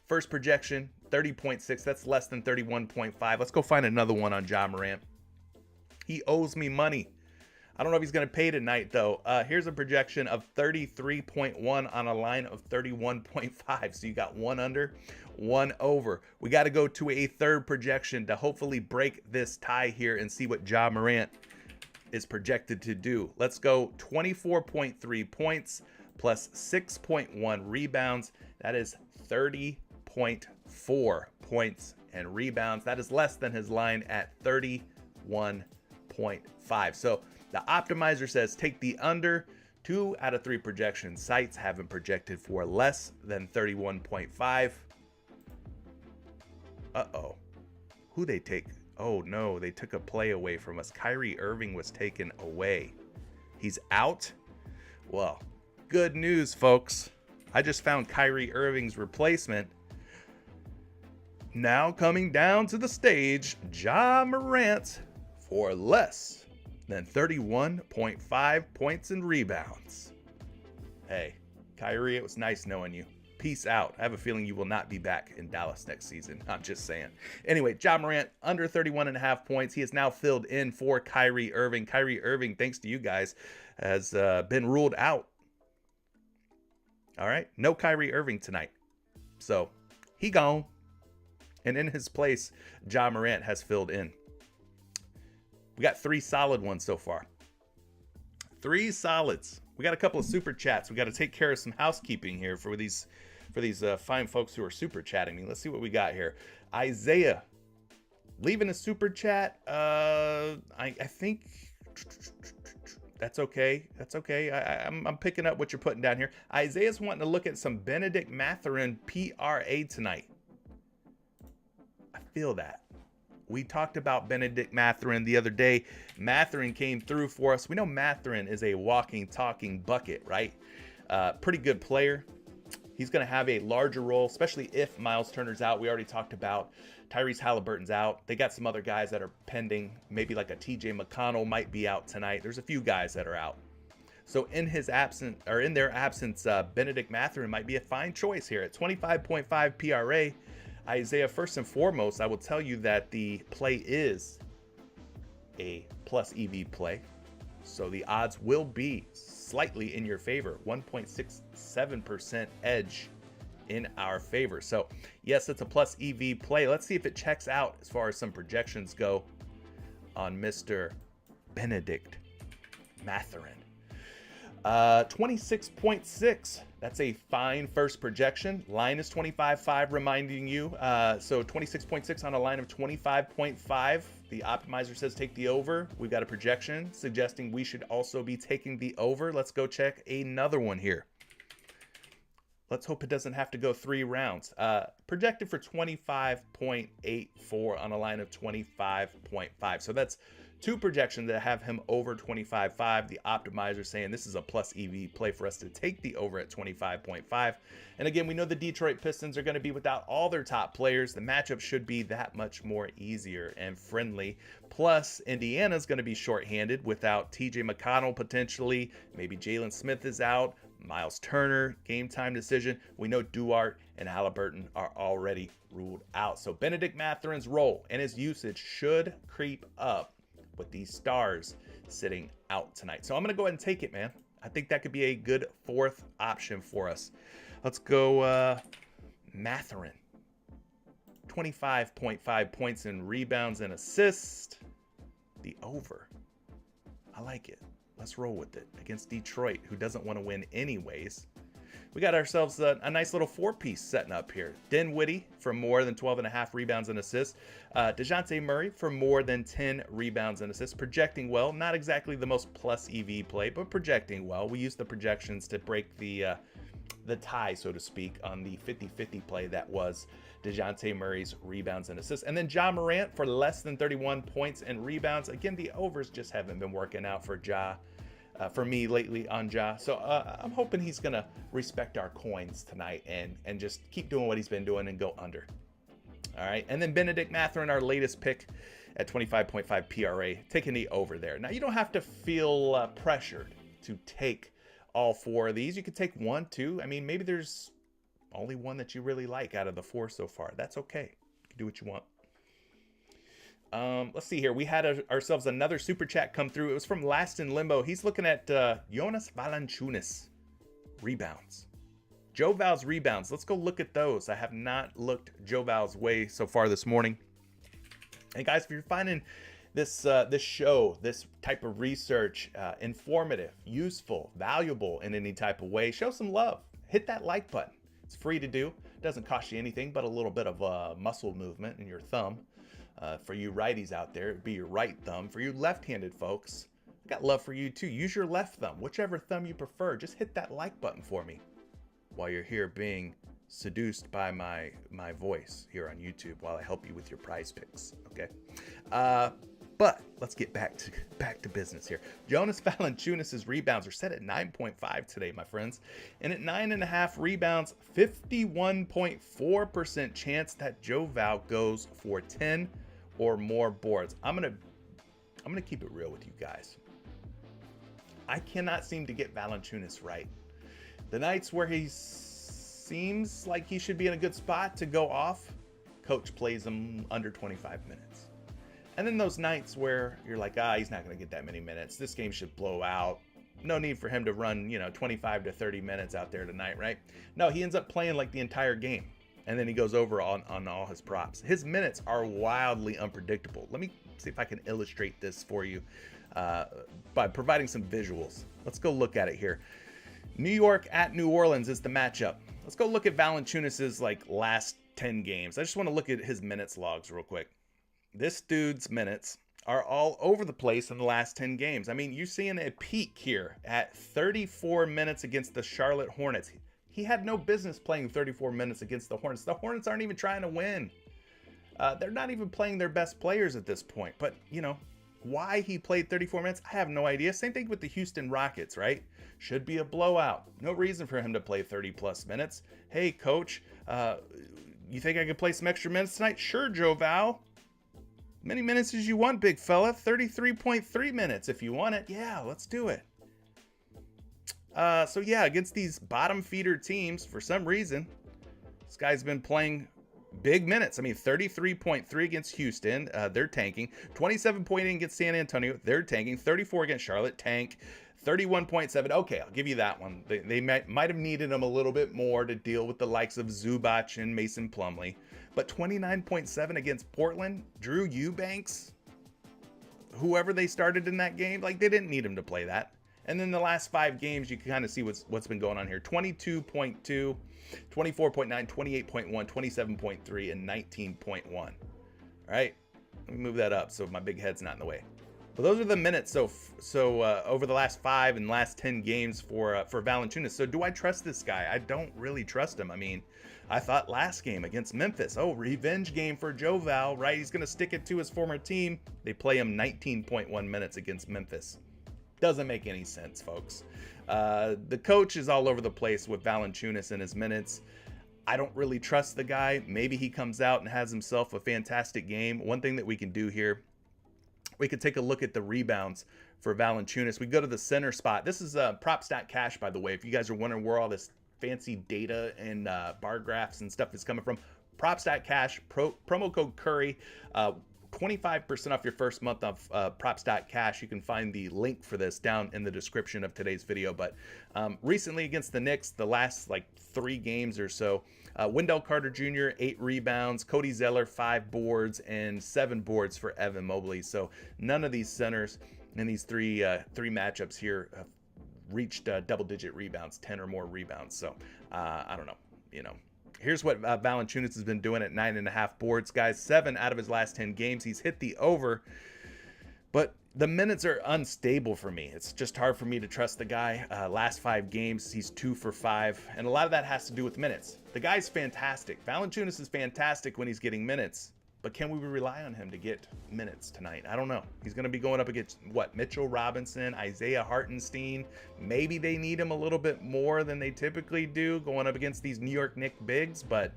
first projection, 30.6. That's less than 31.5. Let's go find another one on Ja Morant. He owes me money. I don't know if he's going to pay tonight, though. Here's a projection of 33.1 on a line of 31.5. So you got one under, one over. We got to go to a third projection to hopefully break this tie here and see what Ja Morant is projected to do. Let's go 24.3 points plus 6.1 rebounds. That is 30.4 points and rebounds. That is less than his line at 31.5. So the optimizer says take the under. 2 out of 3 projection sites have him projected for less than 31.5. Uh-oh. Who they take? Oh no, they took a play away from us. Kyrie Irving was taken away. He's out? Well, good news, folks. I just found Kyrie Irving's replacement. Now coming down to the stage, Ja Morant for less than 31.5 points and rebounds. Hey, Kyrie, it was nice knowing you. Peace out. I have a feeling you will not be back in Dallas next season. I'm just saying. Anyway, Ja Morant under 31.5 points. He is now filled in for Kyrie Irving. Kyrie Irving, thanks to you guys, has been ruled out. All right, no Kyrie Irving tonight. So he gone. And in his place, Ja Morant has filled in. We got 3 solid ones so far. 3 solids. We got a couple of super chats. We got to take care of some housekeeping here for these fine folks who are super chatting me. Let's see what we got here. Isaiah Leaving a super chat. I think that's okay. That's okay. I'm picking up what you're putting down here. Isaiah's wanting to look at some Benedict Mathurin PRA tonight. I feel that. We talked about Benedict Mathurin the other day. Mathurin came through for us. We know Mathurin is a walking, talking bucket, right? Pretty good player. He's going to have a larger role, especially if Miles Turner's out. We already talked about Tyrese Halliburton's out. They got some other guys that are pending. Maybe like a TJ McConnell might be out tonight. There's a few guys that are out. So in their absence, Benedict Mathurin might be a fine choice here at 25.5 PRA. Isaiah, first and foremost, I will tell you that the play is a plus EV play. So the odds will be slightly in your favor, 1.67% edge in our favor. So yes, it's a plus EV play. Let's see if it checks out as far as some projections go on Mr. Benedict Mathurin. 26.6. That's a fine first projection. Line is 25.5, reminding you. So 26.6 on a line of 25.5. The optimizer says take the over. We've got a projection suggesting we should also be taking the over. Let's go check another one here. Let's hope it doesn't have to go 3 rounds. Projected for 25.84 on a line of 25.5. So that's 2 projections that have him over 25.5. The optimizer saying this is a plus EV play for us to take the over at 25.5. And again, we know the Detroit Pistons are going to be without all their top players. The matchup should be that much more easier and friendly. Plus, Indiana's going to be shorthanded without TJ McConnell potentially. Maybe Jalen Smith is out. Miles Turner, game time decision. We know Duarte and Halliburton are already ruled out. So Benedict Mathurin's role and his usage should creep up with these stars sitting out tonight. So I'm going to go ahead and take it, man. I think that could be a good 4th option for us. Let's go Mathurin. 25.5 points and rebounds and assists. The over. I like it. Let's roll with it against Detroit, who doesn't want to win anyways. We got ourselves a nice little 4-piece setting up here. Dinwiddie for more than 12.5 rebounds and assists. DeJounte Murray for more than 10 rebounds and assists. Projecting well. Not exactly the most plus EV play, but projecting well. We used the projections to break the tie, so to speak, on the 50-50 play that was DeJounte Murray's rebounds and assists. And then Ja Morant for less than 31 points and rebounds. Again, the overs just haven't been working out for Ja. For me lately on Ja. So I'm hoping he's going to respect our coins tonight and just keep doing what he's been doing and go under. All right. And then Benedict Mathurin, our latest pick at 25.5 PRA, taking the over there. Now, you don't have to feel pressured to take all 4 of these. You could take 1, 2. I mean, maybe there's only one that you really like out of the 4 so far. That's okay. You can do what you want. Let's see here. We had ourselves another super chat come through. It was from Last in Limbo. He's looking at Jonas Valanciunas rebounds. Joe Val's rebounds. Let's go look at those. I have not looked Joe Val's way so far this morning. And guys, if you're finding this show, this type of research informative, useful, valuable in any type of way, show some love. Hit that like button. It's free to do. It doesn't cost you anything but a little bit of muscle movement in your thumb. For you righties out there, it'd be your right thumb. For you left-handed folks, I got love for you too. Use your left thumb, whichever thumb you prefer. Just hit that like button for me while you're here being seduced by my voice here on YouTube while I help you with your prize picks. Okay, but let's get back to business here. Jonas Valanciunas' rebounds are set at 9.5 today, my friends, and at 9.5 rebounds, 51.4% chance that Joe Val goes for 10 or more boards. I'm gonna keep it real with you guys. I cannot seem to get Valanciunas right. The nights where he seems like he should be in a good spot to go off, coach plays him under 25 minutes. And then those nights where you're like, he's not going to get that many minutes. This game should blow out. No need for him to run, 25 to 30 minutes out there tonight, right? No, he ends up playing like the entire game. And then he goes over on all his props. His minutes are wildly unpredictable. Let me see if I can illustrate this for you by providing some visuals. Let's go look at it here. New York at New Orleans is the matchup. Let's go look at Valanciunas' last 10 games. I just want to look at his minutes logs real quick. this dude's minutes are all over the place in the last 10 games. I mean, you're seeing a peak here at 34 minutes against the Charlotte Hornets. He had no business playing 34 minutes against the Hornets. The Hornets aren't even trying to win. They're not even playing their best players at this point. But, you know, why he played 34 minutes, I have no idea. Same thing with the Houston Rockets, right? Should be a blowout. No reason for him to play 30 plus minutes. Hey, coach, you think I can play some extra minutes tonight? Sure, Joe Val. Many minutes as you want, big fella. 33.3 minutes if you want it. Yeah, let's do it. So yeah, against these bottom feeder teams, for some reason, this guy's been playing big minutes. I mean, 33.3 against Houston, they're tanking. 27.8 against San Antonio, they're tanking. 34 against Charlotte, tank. 31.7. Okay, I'll give you that one. They might have needed him a little bit more to deal with the likes of Zubac and Mason Plumlee. But 29.7 against Portland, Drew Eubanks, whoever they started in that game, like they didn't need him to play that. And then the last 5 games, you can kind of see what's been going on here. 22.2, 24.9, 28.1, 27.3, and 19.1. All right, let me move that up so my big head's not in the way. But those are the minutes so over the last 5 and last 10 games for Valanciunas. So do I trust this guy? I don't really trust him. I mean, I thought last game against Memphis, revenge game for Joe Val, right? He's going to stick it to his former team. They play him 19.1 minutes against Memphis. Doesn't make any sense, folks. The coach is all over the place with Valanciunas and his minutes. I don't really trust the guy. Maybe he comes out and has himself a fantastic game. One thing that we can do here, we could take a look at the rebounds for Valanciunas. We go to the center spot. This is prop.stat-cash, by the way. If you guys are wondering where all this fancy data and bar graphs and stuff is coming from, prop.stat-cash, promo code Curry, 25% off your first month of props.cash. You can find the link for this down in the description of today's video. But recently against the Knicks, the last 3 games or so, Wendell Carter Jr., 8 rebounds, Cody Zeller, 5 boards, and 7 boards for Evan Mobley. So none of these centers in these three matchups here have reached double-digit rebounds, 10 or more rebounds. So I don't know, Here's what Valanciunas has been doing at 9.5 boards, guys. 7 out of his last 10 games. He's hit the over, but the minutes are unstable for me. It's just hard for me to trust the guy. Last 5 games, he's 2 for 5, and a lot of that has to do with minutes. The guy's fantastic. Valanciunas is fantastic when he's getting minutes, but can we rely on him to get minutes tonight? I don't know. He's going to be going up against, Mitchell Robinson, Isaiah Hartenstein. Maybe they need him a little bit more than they typically do going up against these New York Knicks bigs, but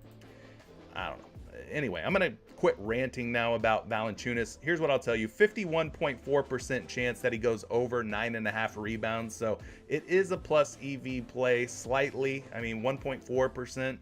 I don't know. Anyway, I'm going to quit ranting now about Valanciunas. Here's what I'll tell you. 51.4% chance that he goes over 9.5 rebounds. So it is a plus EV play slightly. I mean, 1.4%.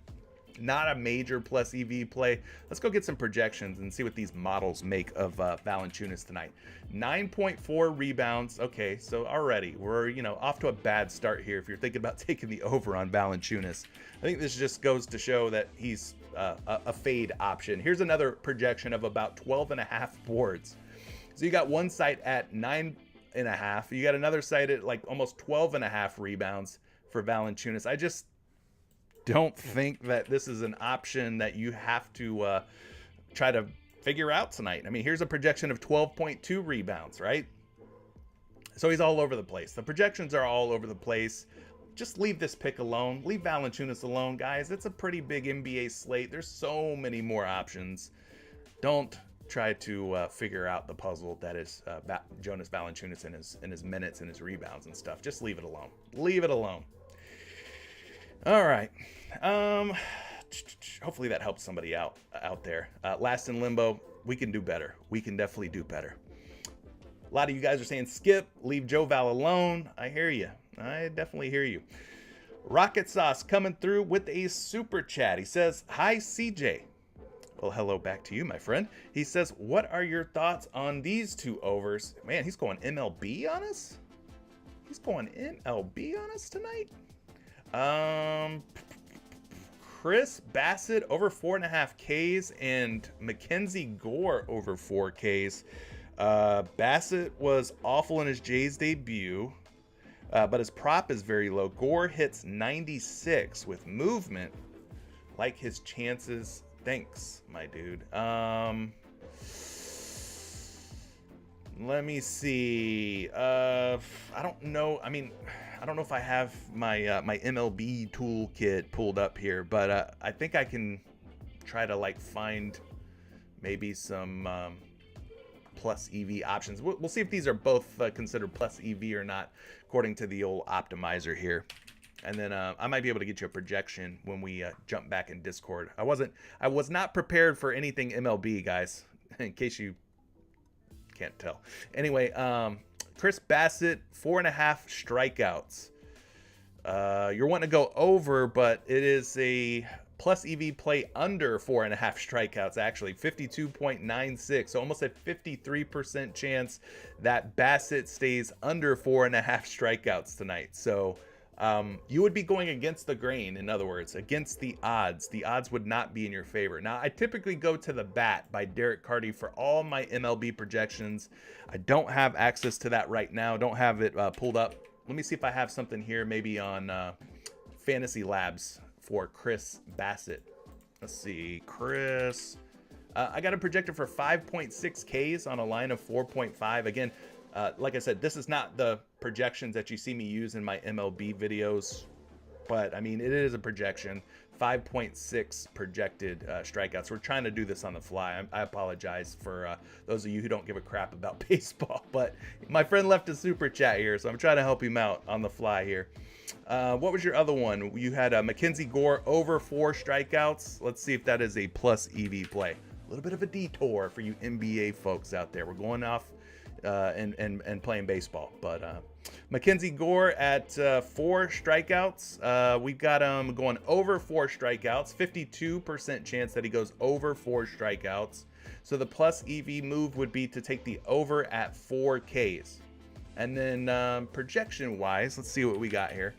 Not a major plus EV play. Let's go get some projections and see what these models make of Valanciunas tonight. 9.4 rebounds. Okay, so already we're off to a bad start here if you're thinking about taking the over on Valanciunas. I think this just goes to show that he's a fade option. Here's another projection of about 12.5 boards. So you got one site at 9.5. You got another site at almost 12.5 rebounds for Valanciunas. I just don't think that this is an option that you have to try to figure out tonight. I mean, here's a projection of 12.2 rebounds, right? So he's all over the place. The projections are all over the place. Just leave this pick alone. Leave Valanciunas alone, guys. It's a pretty big NBA slate. There's so many more options. Don't try to figure out the puzzle that is Jonas Valanciunas and his minutes and his rebounds and stuff. Just leave it alone. Leave it alone. All right. Hopefully that helps somebody out there. Last in limbo, we can do better. We can definitely do better. A lot of you guys are saying skip, leave Joe Val alone. I hear you. I definitely hear you. Rocket Sauce coming through with a super chat. He says, "Hi CJ." Well, hello back to you, my friend. He says, "What are your thoughts on these 2 overs?" Man, he's going MLB on us. He's going MLB on us tonight. Chris Bassett over 4.5 Ks and Mackenzie Gore over 4 Ks. Bassett was awful in his Jays debut, but his prop is very low. Gore hits 96 with movement. Like his chances. Thanks, my dude. Let me see. I don't know. I mean, I don't know if I have my my MLB toolkit pulled up here, but I think I can try to like find maybe some plus EV options. We'll see if these are both considered plus EV or not, according to the old optimizer here. And then I might be able to get you a projection when we jump back in Discord. I was not prepared for anything MLB, guys, in case you can't tell. Anyway, Chris Bassett, 4.5 strikeouts. You're wanting to go over, but it is a plus EV play under 4.5 strikeouts, actually 52.96. So almost a 53% chance that Bassett stays under 4.5 strikeouts tonight. So you would be going against the grain, in other words, against the odds. The odds would not be in your favor. Now, I typically go to The Bat by Derek Carty for all my MLB projections. I don't have access to that right now. Don't have it pulled up. Let me see if I have something here, maybe on Fantasy Labs for Chris Bassett. Let's see, Chris. I got him projected for 5.6 Ks on a line of 4.5. Again, like I said, this is not the projections that you see me use in my MLB videos, but I mean, it is a projection. 5.6 projected strikeouts. We're trying to do this on the fly. I apologize for those of you who don't give a crap about baseball, but my friend left a super chat here, so I'm trying to help him out on the fly here. What was your other one? You had Mackenzie Gore over 4 strikeouts. Let's see if that is a plus EV play. A little bit of a detour for you NBA folks out there. We're going off and playing baseball, but Mackenzie Gore at 4 strikeouts. We've got him going over 4 strikeouts, 52% chance that he goes over 4 strikeouts. So the plus EV move would be to take the over at 4 Ks. And then projection wise, let's see what we got here.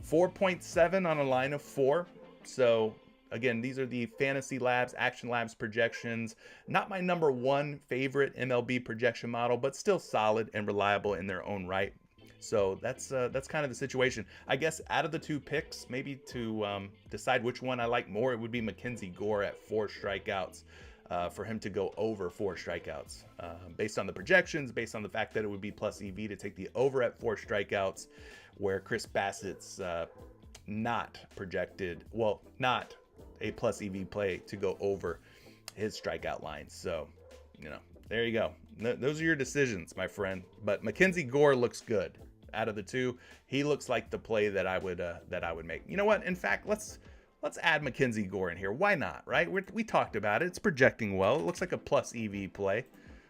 4.7 on a line of 4. So again, these are the Fantasy Labs, Action Labs projections. Not my number one favorite MLB projection model, but still solid and reliable in their own right. So that's kind of the situation. I guess out of the 2 picks, maybe to decide which one I like more, it would be Mackenzie Gore at 4 strikeouts. For him to go over 4 strikeouts. Based on the projections, based on the fact that it would be plus EV to take the over at 4 strikeouts, where Chris Bassett's not projected, well, not a plus EV play to go over his strikeout line. So, you know, there you go. Those are your decisions, my friend. But Mackenzie Gore looks good. Out of the 2, he looks like the play that I would make. You know what? In fact, let's add Mackenzie Gore in here. Why not, right? We talked about it. It's projecting well. It looks like a plus EV play.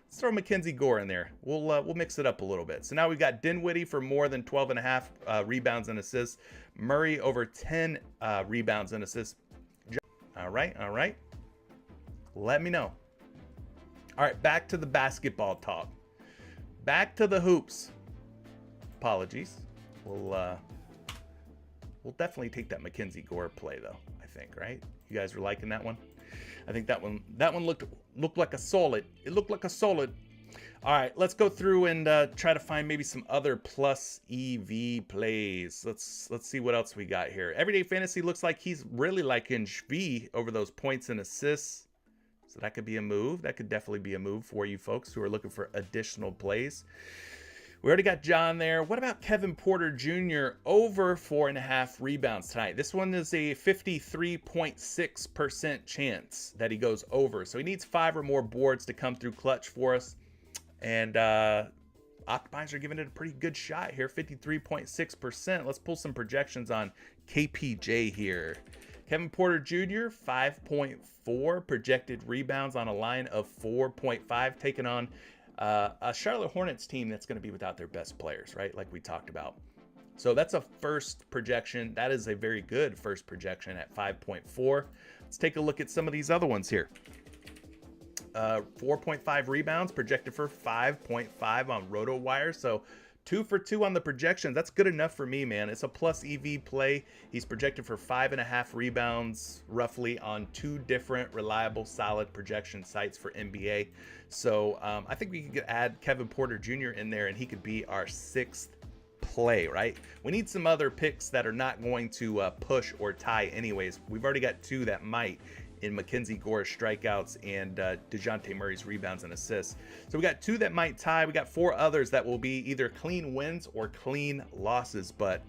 Let's throw Mackenzie Gore in there. We'll mix it up a little bit. So now we've got Dinwiddie for more than 12.5 rebounds and assists. Murray over 10 rebounds and assists. All right. Let me know. All right, back to the basketball talk. Back to the hoops. Apologies. We'll definitely take that Mackenzie Gore play though, I think, right? You guys were liking that one? I think that one looked like a solid. It looked like a solid. All right, let's go through and try to find maybe some other plus EV plays. Let's see what else we got here. Everyday Fantasy looks like he's really liking Shvi over those points and assists. So that could be a move. That could definitely be a move for you folks who are looking for additional plays. We already got John there. What about Kevin Porter Jr. over 4.5 rebounds tonight? This one is a 53.6% chance that he goes over. So he needs 5 or more boards to come through clutch for us. And Optimizer giving it a pretty good shot here, 53.6%. Let's pull some projections on KPJ here. Kevin Porter Jr., 5.4 projected rebounds on a line of 4.5, taking on a Charlotte Hornets team that's going to be without their best players, right? Like we talked about. So that's a first projection. That is a very good first projection at 5.4. Let's take a look at some of these other ones here. 4.5 rebounds projected for 5.5 on RotoWire. So 2 for 2 on the projections. That's good enough for me, man. It's a plus EV play. He's projected for 5.5 rebounds roughly on 2 different reliable, solid projection sites for NBA. So I think we could add Kevin Porter Jr. in there and he could be our 6th play, right? We need some other picks that are not going to push or tie anyways. We've already got 2 that might. in Mackenzie Gore's strikeouts and DeJounte Murray's rebounds and assists. So we got 2 that might tie. We got 4 others that will be either clean wins or clean losses, but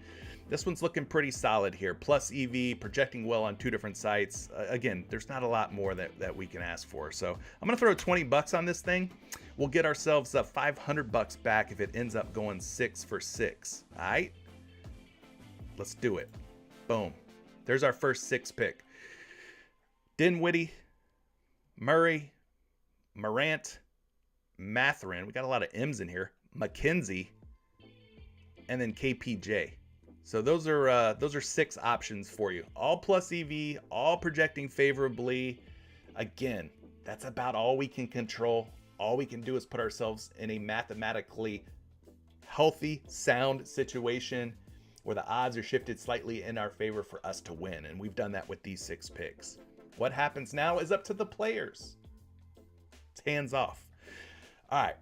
this one's looking pretty solid here. Plus EV, projecting well on 2 different sites. Again, there's not a lot more that we can ask for. So I'm going to throw 20 bucks on this thing. We'll get ourselves 500 bucks back if it ends up going 6 for 6. All right? Let's do it. Boom. There's our first 6 pick. Dinwiddie, Murray, Morant, Mathurin. We got a lot of M's in here. McKenzie, and then KPJ. So those are 6 options for you. All plus EV, all projecting favorably. Again, that's about all we can control. All we can do is put ourselves in a mathematically healthy, sound situation where the odds are shifted slightly in our favor for us to win. And we've done that with these 6 picks. What happens now is up to the players. It's hands off. All right.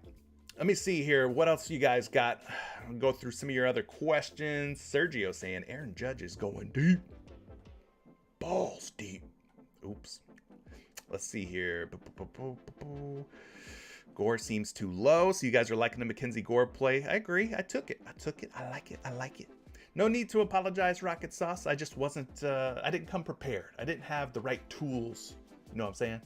Let me see here. What else you guys got? I'll go through some of your other questions. Sergio saying Aaron Judge is going deep. Balls deep. Oops. Let's see here. Gore seems too low. So you guys are liking the Mackenzie Gore play. I agree. I took it. I like it. No need to apologize, Rocket Sauce. I just wasn't, I didn't come prepared. I didn't have the right tools. You know what I'm saying?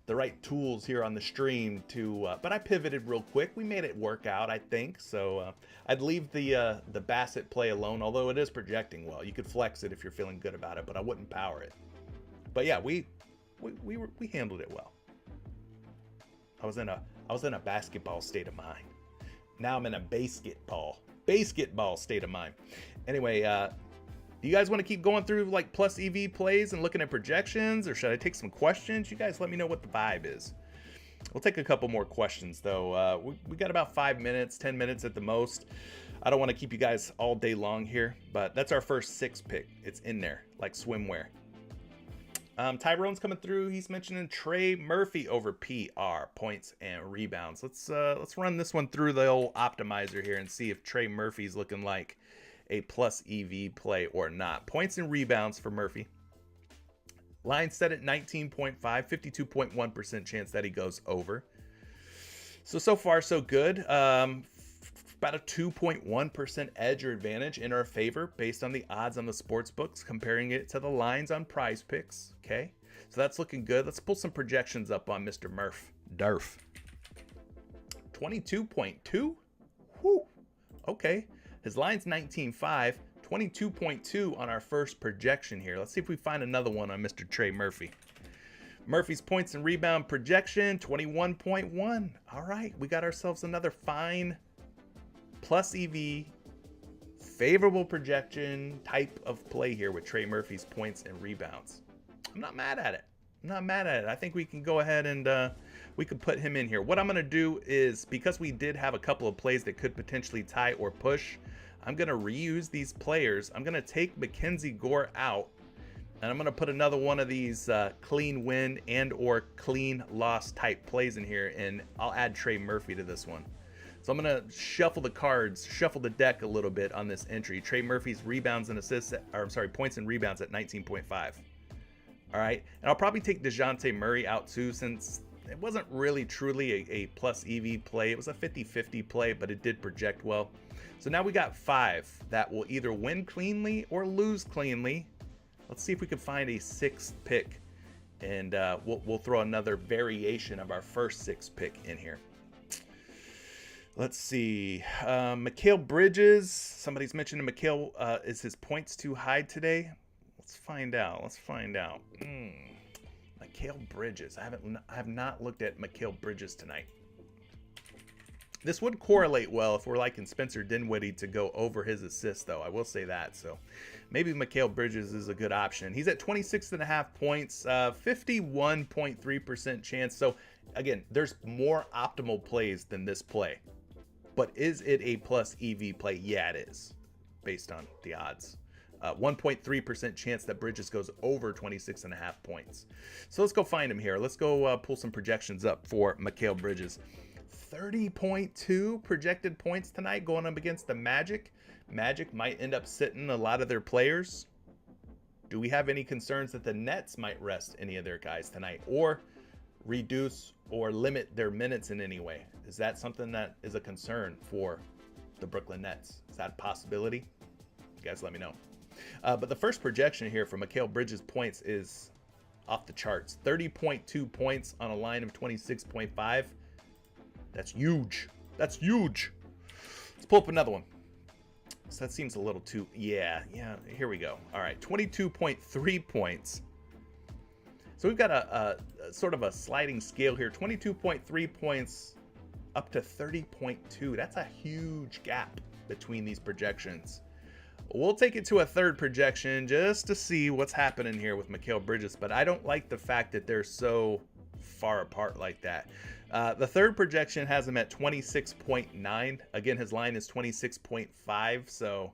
The right tools here on the stream to, but I pivoted real quick. We made it work out, I think. So I'd leave the Bassett play alone, although it is projecting well. You could flex it if you're feeling good about it, but I wouldn't power it. But yeah, we handled it well. I was in a basketball state of mind. Now I'm in a basketball state of mind. Anyway, do you guys want to keep going through like plus EV plays and looking at projections, or should I take some questions? You guys let me know what the vibe is. We'll take a couple more questions though. We got about 5 minutes, 10 minutes at the most. I don't want to keep you guys all day long here, but that's our first 6 pick. It's in there like swimwear. Tyrone's coming through. He's mentioning Trey Murphy over PR points and rebounds. Let's run this one through the old optimizer here and see if Trey Murphy's looking like a plus EV play or not. Points and rebounds for Murphy. Line set at 19.5, 52.1% chance that he goes over. So far so good. About a 2.1% edge or advantage in our favor based on the odds on the sports books, comparing it to the lines on PrizePicks. Okay, so that's looking good. Let's pull some projections up on Mr. Durf. 22.2. Whew. Okay, his line's 19.5. 22.2 on our first projection here. Let's see if we find another one on Mr. Trey Murphy. Murphy's points and rebound projection 21.1. All right, we got ourselves another fine plus EV, favorable projection type of play here with Trey Murphy's points and rebounds. I'm not mad at it. I think we can go ahead and we could put him in here. What I'm going to do is, because we did have a couple of plays that could potentially tie or push, I'm going to reuse these players. I'm going to take Mackenzie Gore out, and I'm going to put another one of these clean win and or clean loss type plays in here, and I'll add Trey Murphy to this one. So I'm going to shuffle the cards, shuffle the deck a little bit on this entry. Trey Murphy's rebounds and assists, points and rebounds at 19.5. All right. And I'll probably take DeJounte Murray out too, since it wasn't really truly a plus EV play. It was a 50-50 play, but it did project well. So now we got 5 that will either win cleanly or lose cleanly. Let's see if we can find a 6th pick, and we'll throw another variation of our first 6th pick in here. Let's see. Mikal Bridges. Somebody's mentioned Mikal. Is his points too high today? Let's find out. Mikal Bridges. I have not looked at Mikal Bridges tonight. This would correlate well if we're liking Spencer Dinwiddie to go over his assists, though. I will say that. So maybe Mikal Bridges is a good option. He's at 26.5 points, 51.3% chance. So again, there's more optimal plays than this play. But is it a plus EV play? Yeah, it is, based on the odds. 1.3% chance that Bridges goes over 26.5 points. So let's go find him here. Let's go pull some projections up for Mikal Bridges. 30.2 projected points tonight going up against the Magic. Magic might end up sitting a lot of their players. Do we have any concerns that the Nets might rest any of their guys tonight or reduce or limit their minutes in any way? Is that something that is a concern for the Brooklyn Nets? Is that a possibility? You guys let me know. But the first projection here for Mikal Bridges points is off the charts. 30.2 points on a line of 26.5. That's huge. That's huge. Let's pull up another one. So that seems a little too, yeah, here we go. All right, 22.3 points. So we've got a sort of a sliding scale here. 22.3 points up to 30.2. That's a huge gap between these projections. We'll take it to a third projection just to see what's happening here with Mikal Bridges, but I don't like the fact that they're so far apart like that. The third projection has him at 26.9. Again, his line is 26.5, so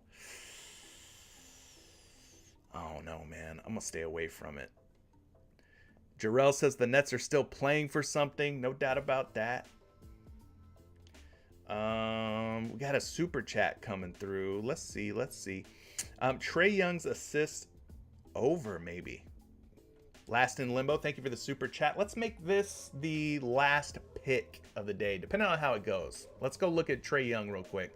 oh no, man, I'm gonna stay away from it. Jarrell says the Nets are still playing for something. No doubt about that. We got a super chat coming through. Let's see. Trae Young's assist over, maybe. Last in limbo. Thank you for the super chat. Let's make this the last pick of the day, depending on how it goes. Let's go look at Trae Young real quick.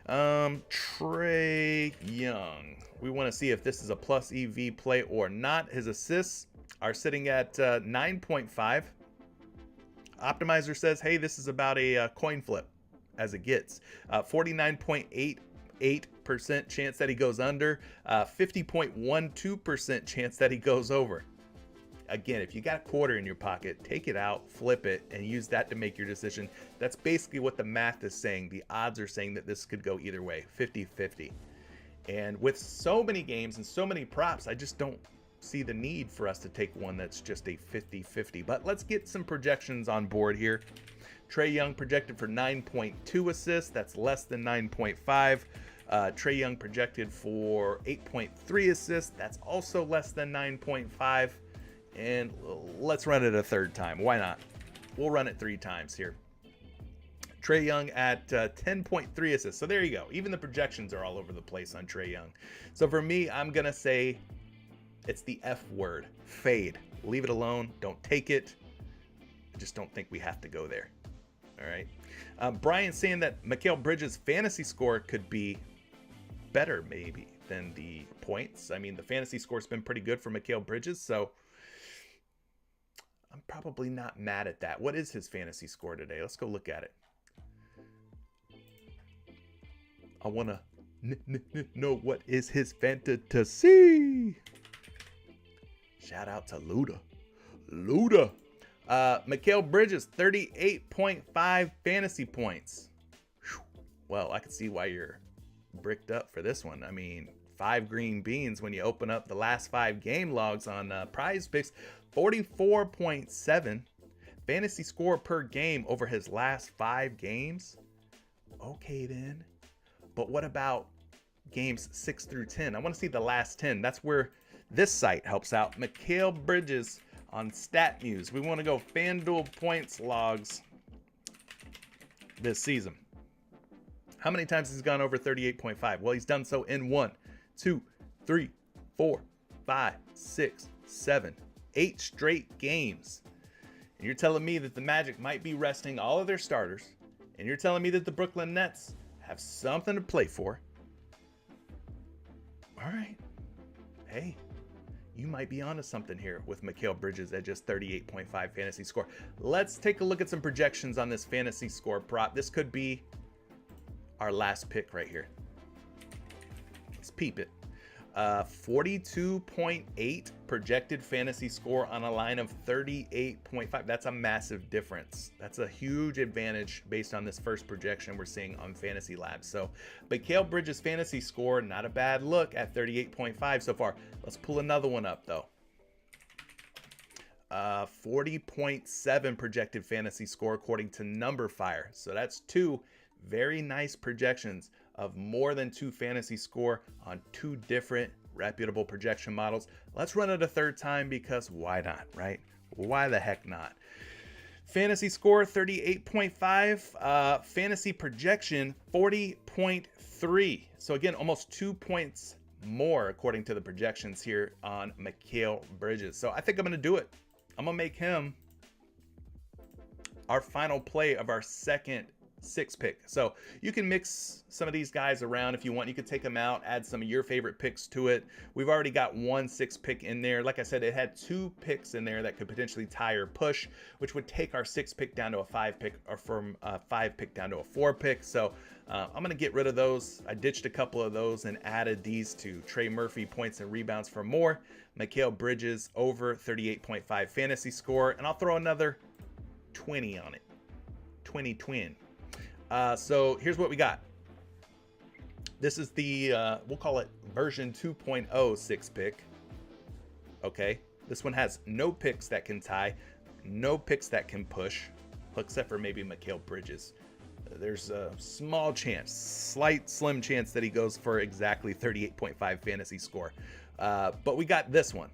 Trae Young. We want to see if this is a plus EV play or not. His assists are sitting at 9.5. Optimizer says, hey, this is about a coin flip as it gets. 49.88% chance that he goes under, 50.12% chance that he goes over. Again, if you got a quarter in your pocket, take it out, flip it, and use that to make your decision. That's basically what the math is saying. The odds are saying that this could go either way, 50-50. And with so many games and so many props, I just don't see the need for us to take one that's just a 50-50. But let's get some projections on board here. Trae Young projected for 9.2 assists. That's less than 9.5. Trae Young projected for 8.3 assists. That's also less than 9.5. And let's run it a third time. Why not? We'll run it 3 times here. Trae Young at 10.3 assists. So there you go. Even the projections are all over the place on Trae Young. So for me, I'm going to say it's the F word. Fade. Leave it alone. Don't take it. I just don't think we have to go there. All right. Brian's saying that Mikal Bridges' fantasy score could be better maybe than the points. I mean, the fantasy score's been pretty good for Mikal Bridges, so I'm probably not mad at that. What is his fantasy score today? Let's go look at it. I want to know what is his fantasy. Shout out to Luda. Mikal Bridges, 38.5 fantasy points. Whew. Well, I can see why you're bricked up for this one. I mean, 5 green beans when you open up the last 5 game logs on PrizePicks. 44.7 fantasy score per game over his last 5 games. Okay, then. But what about games 6 through 10? I want to see the last 10. That's where this site helps out. Mikal Bridges on StatMuse. We want to go FanDuel points logs this season. How many times has he gone over 38.5? Well, he's done so in 1, 2, 3, 4, 5, 6, 7, 8 straight games. And you're telling me that the Magic might be resting all of their starters, and you're telling me that the Brooklyn Nets have something to play for. All right. Hey, you might be onto something here with Mikal Bridges at just 38.5 fantasy score. Let's take a look at some projections on this fantasy score prop. This could be our last pick right here. Let's peep it. 42.8 projected fantasy score on a line of 38.5. That's a massive difference. That's a huge advantage based on this first projection we're seeing on Fantasy Labs. So Mikal Bridges' fantasy score, not a bad look at 38.5 so far. Let's pull another one up though. 40.7 projected fantasy score according to Numberfire. So that's 2 very nice projections of more than 2 fantasy score on 2 different reputable projection models. Let's run it a third time because why not, right? Why the heck not? Fantasy score 38.5, fantasy projection 40.3. So again, almost 2 points more according to the projections here on Mikal Bridges. So I think I'm going to do it. I'm going to make him our final play of our second 6 pick. So you can mix some of these guys around if you want. You could take them out, add some of your favorite picks to it. We've already got 1 6 pick in there. Like I said, it had 2 picks in there that could potentially tie or push, which would take our 6 pick down to a 5 pick, or from a 5 pick down to a 4 pick. So I'm going to get rid of those. I ditched a couple of those and added these to Trey Murphy points and rebounds for more. Mikal Bridges over 38.5 fantasy score. And I'll throw another 20 on it. 20 twin. So here's what we got. This is the, we'll call it version 2.0 6 pick. Okay. This one has no picks that can tie, no picks that can push, except for maybe Mikal Bridges. There's a small chance, slim chance that he goes for exactly 38.5 fantasy score. But we got this one.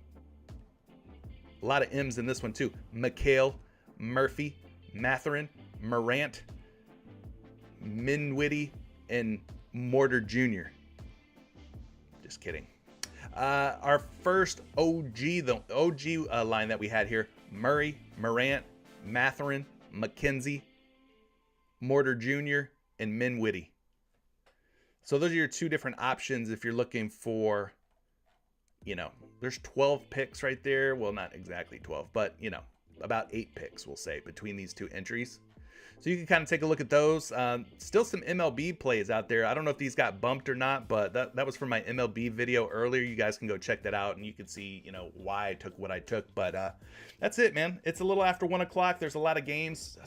A lot of M's in this one too. Mikal, Murphy, Mathurin, Morant, Minwitty, and Mortar Jr. Just kidding. Our first OG line that we had here: Murray, Morant, Mathurin, McKenzie, Mortar Jr., and Minwitty. So those are your 2 different options if you're looking for, there's 12 picks right there. Well, not exactly 12, but, about 8 picks, we'll say, between these 2 entries. So you can kind of take a look at those. Still some MLB plays out there. I don't know if these got bumped or not, but that was from my MLB video earlier. You guys can go check that out, and you can see, why I took what I took. But that's it, man. It's a little after 1 o'clock. There's a lot of games,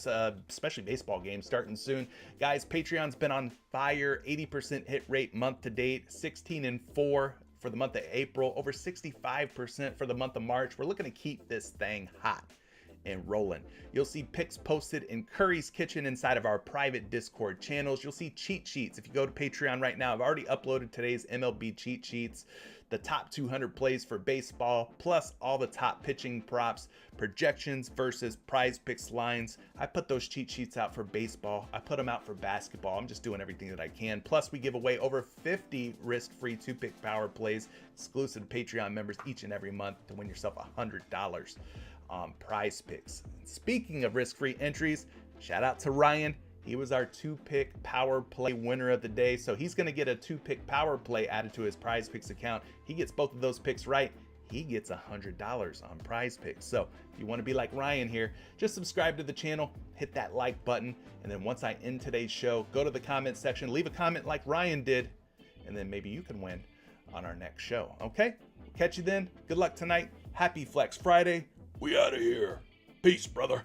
especially baseball games, starting soon. Guys, Patreon's been on fire. 80% hit rate month to date. 16-4 for the month of April. Over 65% for the month of March. We're looking to keep this thing hot and rolling. You'll see picks posted in Curry's Kitchen inside of our private Discord channels. You'll see cheat sheets. If you go to Patreon right now, I've already uploaded today's MLB cheat sheets, the top 200 plays for baseball, plus all the top pitching props, projections versus PrizePicks lines. I put those cheat sheets out for baseball. I put them out for basketball. I'm just doing everything that I can. Plus, we give away over 50 risk-free 2-pick power plays exclusive to Patreon members each and every month to win yourself $100 on PrizePicks. Speaking of risk-free entries, shout out to Ryan. He was our 2-pick power play winner of the day. So he's going to get a 2-pick power play added to his PrizePicks account. He gets both of those picks right. He gets $100 on PrizePicks. So if you want to be like Ryan here, just subscribe to the channel, hit that like button. And then once I end today's show, go to the comment section, leave a comment like Ryan did, and then maybe you can win on our next show. Okay? Catch you then. Good luck tonight. Happy Flex Friday. We out of here. Peace, brother.